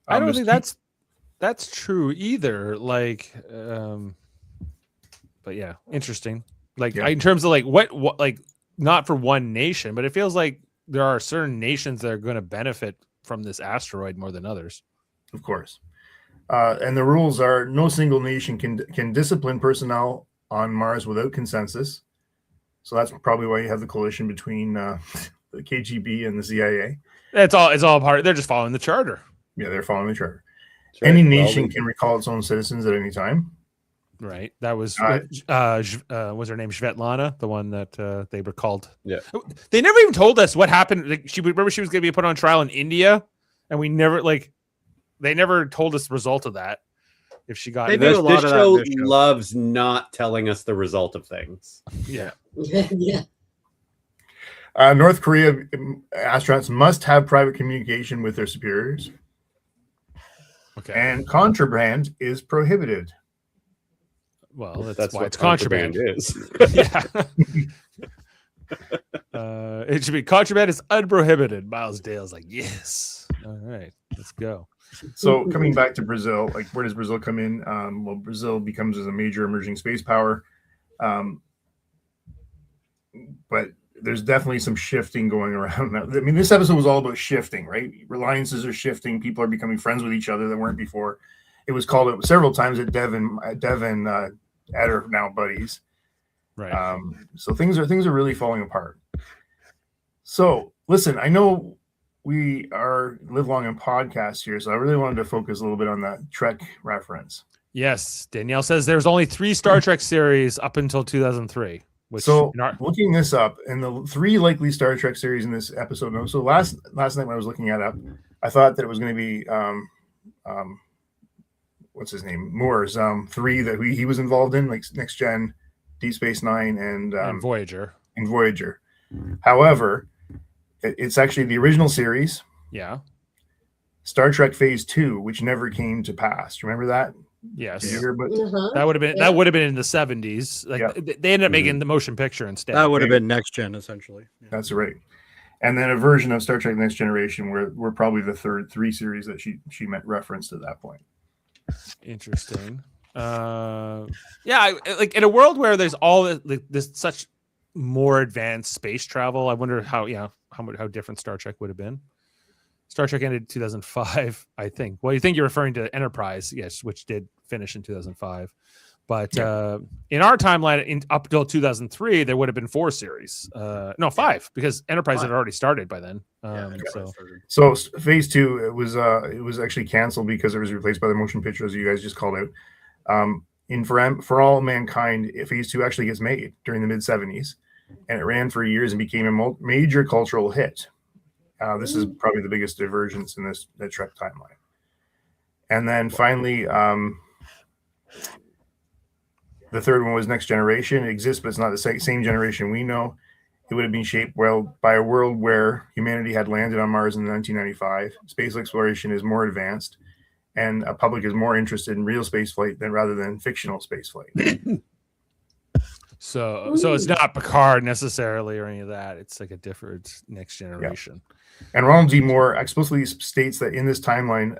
I don't think that's true either. Like, but yeah, interesting. Like, in terms of like what like not for one nation, but it feels like there are certain nations that are going to benefit from this asteroid more than others. Of course. And the rules are no single nation can discipline personnel on Mars without consensus. So that's probably why you have the coalition between the KGB and the CIA. It's all part. They're just following the charter. Yeah, they're following the charter. Right. Any nation can recall its own citizens at any time. Right. That was was her name Svetlana, the one that they recalled. Yeah. They never even told us what happened. Like, she was going to be put on trial in India, and we never they never told us the result of that. If she got They do a lot this of show that. loves not telling us the result of things. yeah. Yeah. North Korea astronauts must have private communication with their superiors. Okay. And contraband is prohibited. Well, That's why what it's contraband. is. Yeah. It should be contraband is unprohibited. Miles Dale's like, yes. All right, let's go. So coming back to Brazil, like where does Brazil come in? Well, Brazil becomes as a major emerging space power, but there's definitely some shifting going around now. I mean, this episode was all about shifting, right? Alliances are shifting. People are becoming friends with each other that weren't before. It was called out several times that Dev and Ed are now buddies. Right. So things are really falling apart. So listen, I know we are Live Long and Podcast here, so I really wanted to focus a little bit on that Trek reference. Yes, Danielle says there's only 3 Star Trek series up until 2003. Which So looking this up, and the 3 likely Star Trek series in this episode. No, so last night when I was looking it up, I thought that it was going to be what's his name, Moore's 3 that he was involved in, like Next Gen, Deep Space Nine, and Voyager. And Voyager. However, it's actually the original series. Yeah. Star Trek Phase 2, which never came to pass. Remember that? Yes. Did you hear about That would have been in the 70s. Like they ended up making the motion picture instead. That would have been Next Gen, essentially. Yeah. That's right. And then a version of Star Trek Next Generation, where we're probably the third 3 series that she meant referenced at that point. Interesting. Like in a world where there's all this such more advanced space travel, I wonder how different Star Trek would have been. Star Trek ended in 2005, I think. Well, you think you're referring to Enterprise, yes, which did finish in 2005. But in our timeline, up until 2003, there would have been 4 series. No, 5, because Enterprise had already started by then. So Phase 2, it was actually canceled because it was replaced by the motion picture, as you guys just called out. For All Mankind, Phase 2 actually gets made during the mid-70s, and it ran for years and became a major cultural hit. This is probably the biggest divergence in the Trek timeline. And then finally, the third one was Next Generation. It exists, but it's not the same generation we know. It would have been shaped by a world where humanity had landed on Mars in 1995. Space exploration is more advanced, and a public is more interested in real spaceflight rather than fictional spaceflight. So it's not Picard necessarily or any of that. It's like a different Next Generation. Yeah. And Ronald D. Moore explicitly states that in this timeline,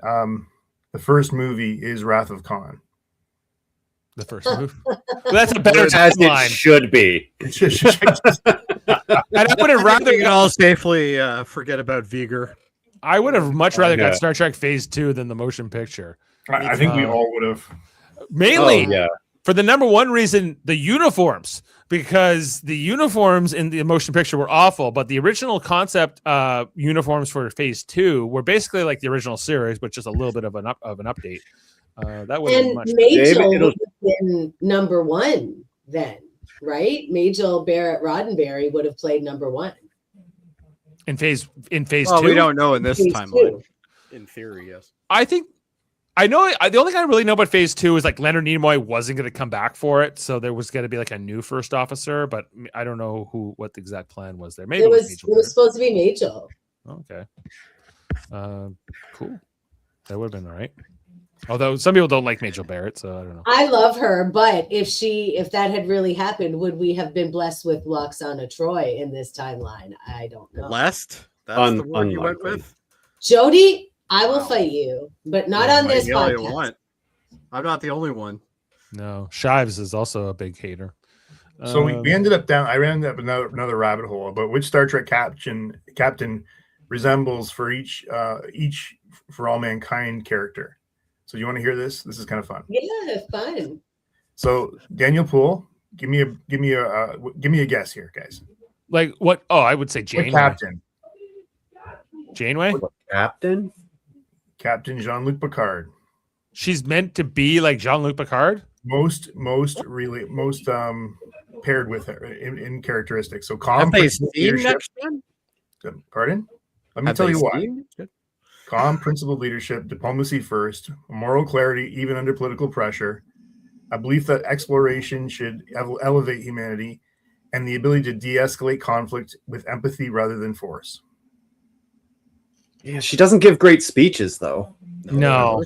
the first movie is Wrath of Khan. The first movie. Well, that's a better as timeline. it should be. And I would have rather We can all safely forget about Viger. I would have much rather got Star Trek Phase 2 than the motion picture. I think we all would have. Mainly for the number one reason, the uniforms, because the uniforms in the motion picture were awful, but the original concept uniforms for Phase 2 were basically like the original series, but just a little bit of an update. That would and Majel would have been number 1 then, right? Majel Barrett Roddenberry would have played number 1 in phase 2. We don't know in this timeline. In theory, yes. I know the only thing I really know about Phase 2 is like Leonard Nimoy wasn't going to come back for it, so there was going to be like a new first officer, but I don't know what the exact plan was there. Maybe it was supposed to be Majel. Okay, cool. That would have been all right. Although some people don't like Majel Barrett, so I don't know. I love her, but if that had really happened, would we have been blessed with Loxana Troy in this timeline? I don't know. Blessed? That's the one you went with? Jody, I will fight you, but not on this podcast. I'm not the only one. No, Shives is also a big hater. So we ended up I ran up another rabbit hole about which Star Trek captain resembles for each For All Mankind character. So you want to hear this? This is kind of fun. Yeah, fun. So Daniel Poole, give me a guess here, guys. Like what? Oh, I would say Janeway. What captain? Janeway? What captain? Captain Jean-Luc Picard. She's meant to be like Jean-Luc Picard? Most paired with her in characteristics. So calm, principled leadership. Pardon? Let me tell you why. Calm, principled leadership, diplomacy first, moral clarity even under political pressure, a belief that exploration should elevate humanity, and the ability to de-escalate conflict with empathy rather than force. Yeah, she doesn't give great speeches, though. No.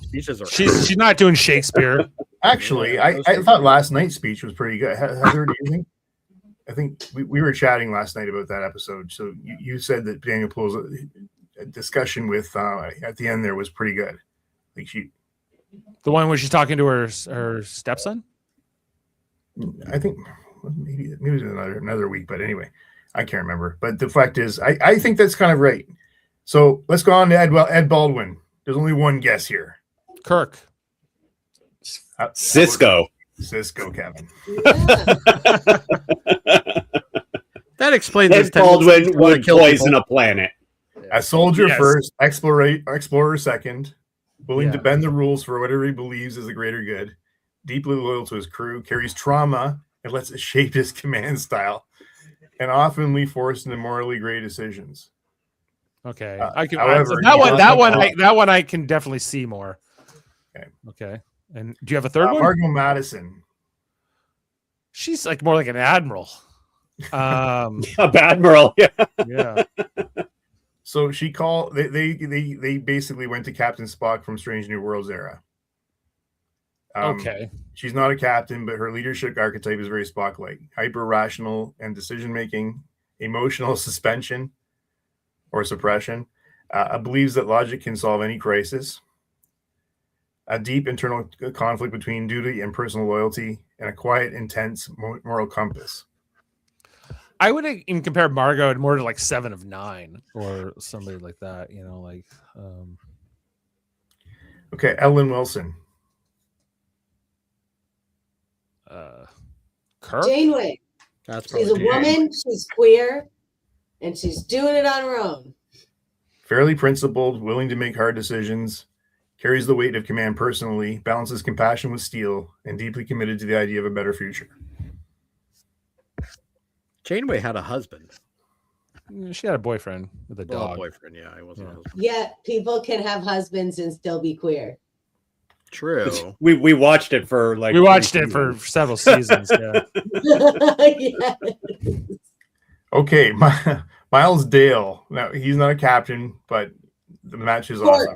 She's not doing Shakespeare. Actually, I thought last night's speech was pretty good. Heather, do you think? I think we were chatting last night about that episode. So you said that Daniel Poole's discussion with at the end there was pretty good. Like The one where she's talking to her stepson. I think maybe it was another week, but anyway, I can't remember. But the fact is, I think that's kind of right. So let's go on to Ed Baldwin. There's only one guess here. Kirk. Cisco. Cisco, Kevin. Yeah. That explains his Ed tendency Baldwin to wanna would kill poison people. a planet. A soldier Yes. first, explorer second, willing to Yeah. bend the rules for whatever he believes is the greater good, deeply loyal to his crew, carries trauma and lets it shape his command style, and oftenly forced into morally gray decisions. Okay, however, that one I can definitely see more. Okay. And do you have a third one? Margo Madison. She's like more like an admiral. A Badmiral. Yeah. Yeah. So she called. They basically went to Captain Spock from Strange New Worlds era. Okay. She's not a captain, but her leadership archetype is very Spock-like: hyper rational and decision making, emotional suspension or suppression. Believes that logic can solve any crisis. A deep internal conflict between duty and personal loyalty, and a quiet, intense moral compass. I would even compare Margo more to like 7 of 9 or somebody like that. You know, like. Okay, Ellen Wilson. Kirk. Janeway. That's She's a probably woman. She's queer, and she's doing it on her own. Fairly principled, willing to make hard decisions, carries the weight of command personally, balances compassion with steel, and deeply committed to the idea of a better future. Janeway had a husband. She had a boyfriend with a Well, a dog. boyfriend, yeah. He wasn't a husband. Yeah, people can have husbands and still be queer. True. We watched it for like. We watched it for several seasons. Yeah. Yeah. Okay, Miles Dale. Now, he's not a captain, but the match is Quark.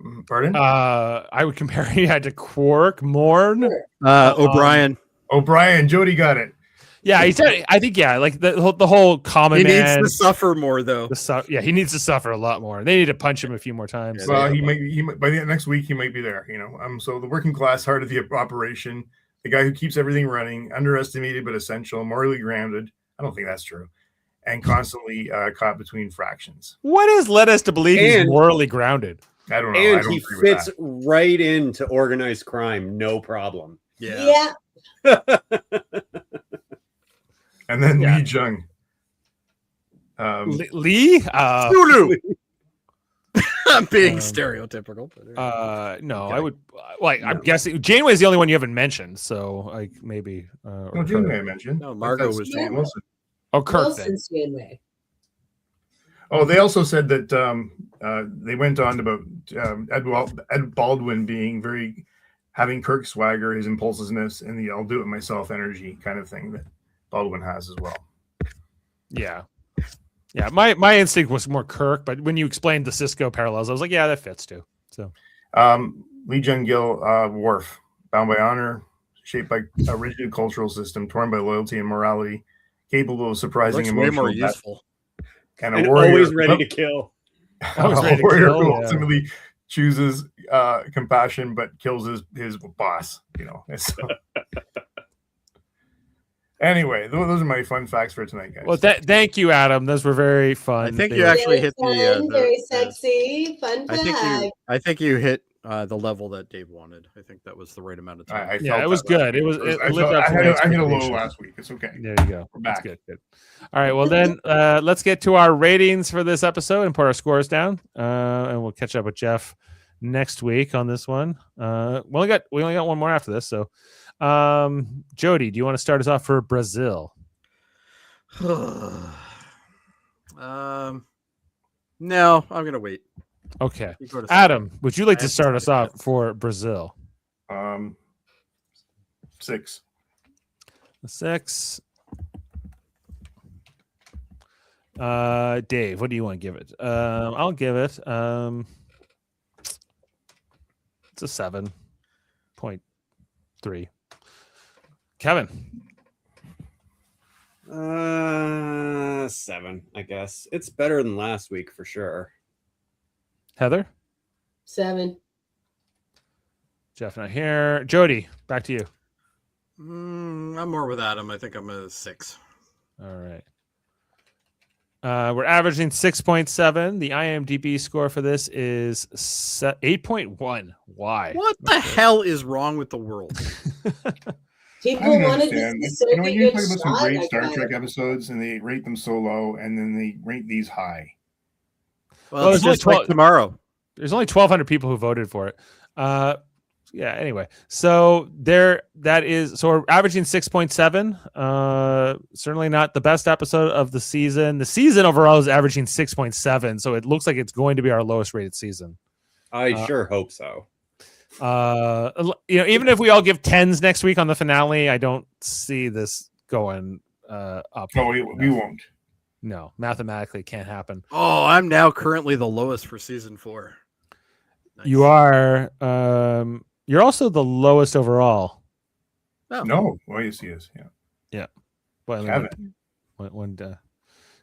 awesome. Pardon? I would compare him to Quark, Morn. O'Brien. O'Brien, Jody got it. Yeah, he said. I think like the whole common He man. needs to suffer more, though. Yeah, he needs to suffer a lot more. They need to punch him a few more times. Well, he might by the next week he might be there. You know, so the working class heart of the operation, the guy who keeps everything running, underestimated but essential, morally grounded. I don't think that's true, and constantly caught between fractions. What has led us to believe he's And- morally grounded? I don't know. I And don't he agree with fits that. right into organized crime, no problem. Yeah. And then Yeah. Lee Jung. Lee? Lulu. I'm being Um, stereotypical. But, No, Okay. I would like. I'm guessing Janeway is the only one you haven't mentioned, so like maybe. Or No, Kirk. Janeway I mentioned. No, Margo That's was Jane Wilson. Oh, Kirk. Then. Wilson's Janeway. Oh, they also said that they went on about Ed Baldwin being having Kirk swagger, his impulsiveness, and the "I'll do it myself" energy kind of thing that Baldwin has as well. Yeah. Yeah. My instinct was more Kirk, but when you explained the Cisco parallels, I was like, yeah, that fits too. So Lee Jung Gil, Worf, bound by honor, shaped by a rigid cultural system, torn by loyalty and morality, capable of surprising looks way emotional more depth, useful. and And a warrior always ready to kill. Always ready to warrior kill, who yeah. ultimately chooses compassion but kills his boss. You know. Anyway, those are my fun facts for tonight, guys. well, thank you, Adam. Those were very fun. I think They you were- actually Very hit fun, the very sexy, fun fact. I think you hit the level that Dave wanted. I think that was the right amount of time. I Yeah, felt it was that last good. It week. was. It I lived felt- up to I my hit a low expectations. last week. It's okay. There you go. We're That's back. good. All right. Well, then let's get to our ratings for this episode and put our scores down, and we'll catch up with Jeff next week on this one. We only got one more after this. So, Jody, do you want to start us off for Brazil? No, I'm gonna wait. Okay. You go to Adam, would you like to have start to us say off for Brazil? 6. 6. Dave, what do you want to give it? I'll give it. It's a 7.3. Kevin. 7, I guess. It's better than last week for sure. Heather? 7. Jeff not here. Jody, back to you. I'm more with Adam. I think I'm a 6. All right. We're averaging 6.7. The IMDb score for this is 8.1. Why? What the hell is wrong with the world? I People don't wanted understand. this You know, to you get talk about some shot. great I Star got Trek it. episodes, and they rate them so low, and then they rate these high. Well, it's there's just only like tomorrow. There's only 1,200 people who voted for it. Yeah. Anyway, so we're averaging 6.7. Certainly not the best episode of the season. The season overall is averaging 6.7, so it looks like it's going to be our lowest rated season. I sure hope so. Even if we all give 10s next week on the finale, I don't see this going up. No, we won't. No, mathematically can't happen. Oh, I'm now currently the lowest for season 4. Nice. You are. You're also the lowest overall. Oh. No, well, yes, he is. Yeah. Well, Kevin. one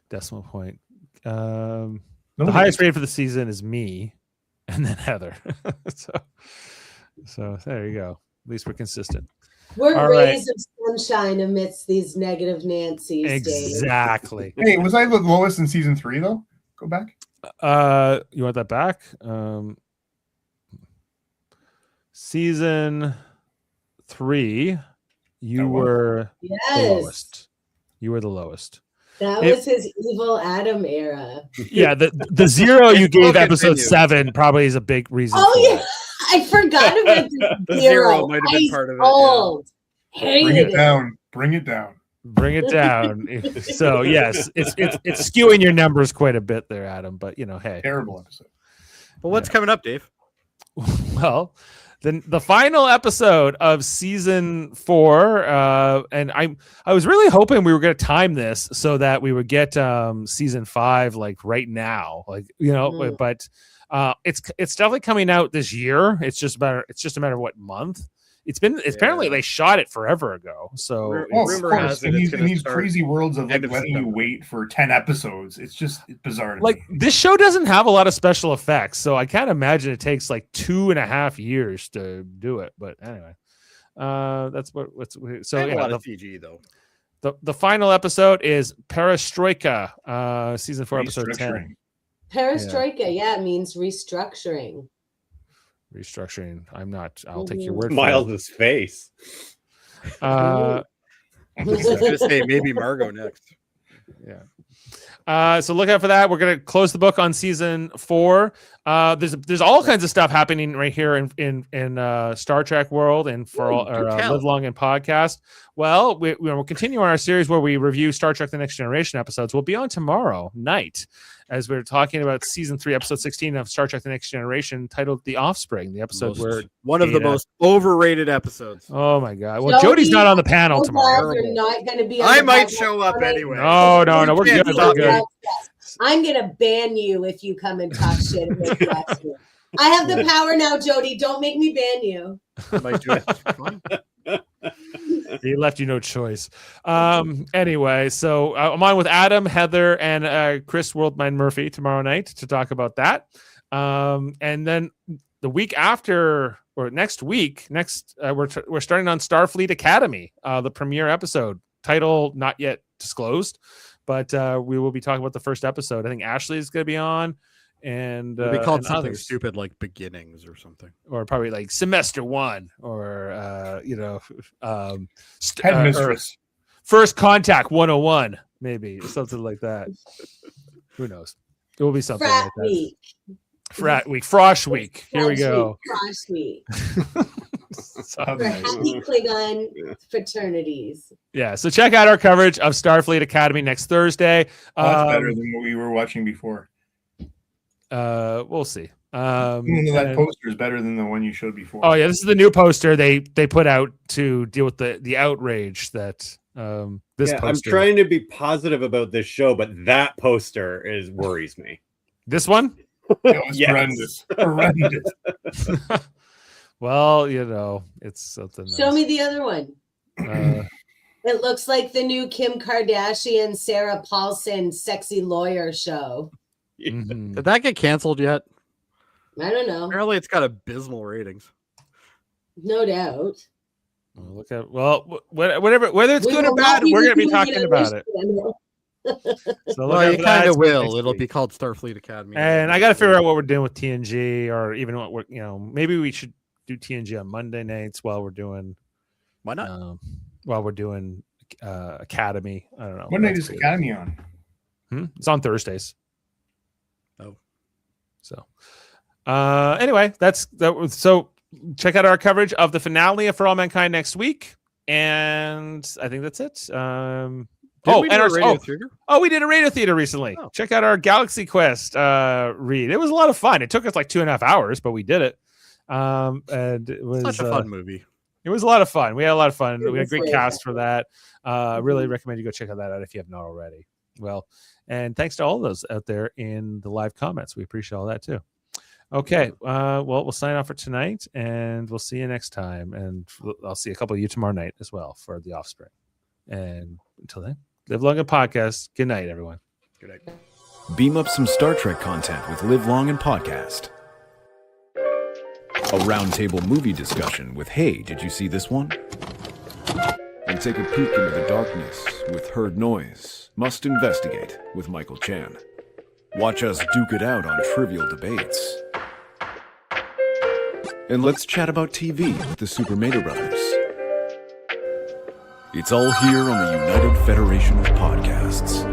decimal point. The No, highest rated for the season is me, and then Heather. so there you go. At least we're consistent. We're All rays of sunshine amidst these negative Nancy's. Dave. Exactly. Hey, was I the lowest in season 3 though? Go back. You want that back? Season 3, you were the Yes, lowest. You were the lowest. that was his evil Adam era. Yeah, the 0 you gave We'll episode continue. 7 probably is a big reason. Oh for yeah, it. I forgot about the The zero. zero might have been Ice part of it, cold. Bring Hated it down. Bring it down. Bring it down. So yes, it's skewing your numbers quite a bit there, Adam. But hey. Terrible episode. But what's coming up, Dave? Well, the final episode of season 4, and I was really hoping we were going to time this so that we would get season 5 like right now, but it's definitely coming out this year. It's just a matter of what month. Apparently they shot it forever ago. So Rumor has it in it's these, gonna in these start crazy worlds of end like of letting you September. wait for 10 episodes, it's just bizarre. To like me. this show doesn't have a lot of special effects, so I can't imagine it takes like 2.5 years to do it. But anyway, that's what's so a yeah, lot of CG though. the final episode is Perestroika, season 4, episode 10. Perestroika, yeah, it means restructuring. Restructuring. I'll take your word for Miles' face. it. I was gonna say maybe Margo next. Yeah. So look out for that. We're gonna close the book on season 4. There's all kinds of stuff happening right here in Star Trek world and for all our Live Long and podcast. Well, we'll continue on our series where we review Star Trek: The Next Generation episodes. We'll be on tomorrow night as we're talking about season 3, episode 16 of Star Trek: The Next Generation, titled "The Offspring." The episode where one of the most overrated episodes. oh my god! Well, Jody's not on the panel tomorrow. You're not going to be. I might show up anyway. No, we're good. We're good. I'm going to ban you if you come and talk shit. And make flags. I have the power now, Jody. Don't make me ban you. I might do it. Fine. He left you no choice. Anyway, so I'm on with Adam, Heather, and Chris Worldmind Murphy tomorrow night to talk about that. And then the week after, or next week, we're starting on Starfleet Academy, the premiere episode. Title not yet disclosed, but we will be talking about the first episode. I think Ashley is going to be on. And It'll be called and something others. stupid like Beginnings or something. Or probably like semester 1, or Headmistress. First Contact 101, maybe something like that. Who knows? It will be something Frat like that. week. Frat week, Frosh week. Here we go. Frosh week. So, For happy Klingon fraternities. yeah, so check out our coverage of Starfleet Academy next Thursday. That's better than what we were watching before. We'll see. That poster is better than the one you showed before. Oh yeah, this is the new poster they put out to deal with the outrage that this poster. I'm trying to be positive about this show, but that poster worries me. This one? It was Yes. horrendous. Horrendous. Well, it's something. Show me the other one. It looks like the new Kim Kardashian, Sarah Paulson, sexy lawyer show. Mhm. Did that get canceled yet? I don't know. Apparently, it's got abysmal ratings. No doubt. Whatever, whether it's good or bad, we're going to be talking about it. So Well, you kind of will. It'll be called Starfleet Academy. And I got to figure out what we're doing with TNG, or even what we're, maybe we should do TNG on Monday nights while we're doing. Why not? While we're doing Academy. I don't know. What night is Academy on? It's on Thursdays. Oh. So, anyway, so check out our coverage of the finale of For All Mankind next week. And I think that's it. We did a Radio Theater recently. Oh. Check out our Galaxy Quest read. It was a lot of fun. It took us like 2.5 hours, but we did it. And it was such a fun movie. It was a lot of fun. We had a lot of fun. We had a great great. cast for that. Really recommend you go check that out if you have not already. Well, and thanks to all those out there in the live comments. We appreciate all that too. Okay. Well, we'll sign off for tonight, and we'll see you next time. And I'll see a couple of you tomorrow night as well for The Offspring. And until then, live long and podcast. Good night, everyone. Good night. Beam up some Star Trek content with Live Long and Podcast. A roundtable movie discussion with Hey, did you see this one? And take a peek into the darkness with Heard Noise, Must Investigate with Michael Chan. Watch us duke it out on trivial debates. And let's chat about TV with the Super Mario Brothers. It's all here on the United Federation of Podcasts.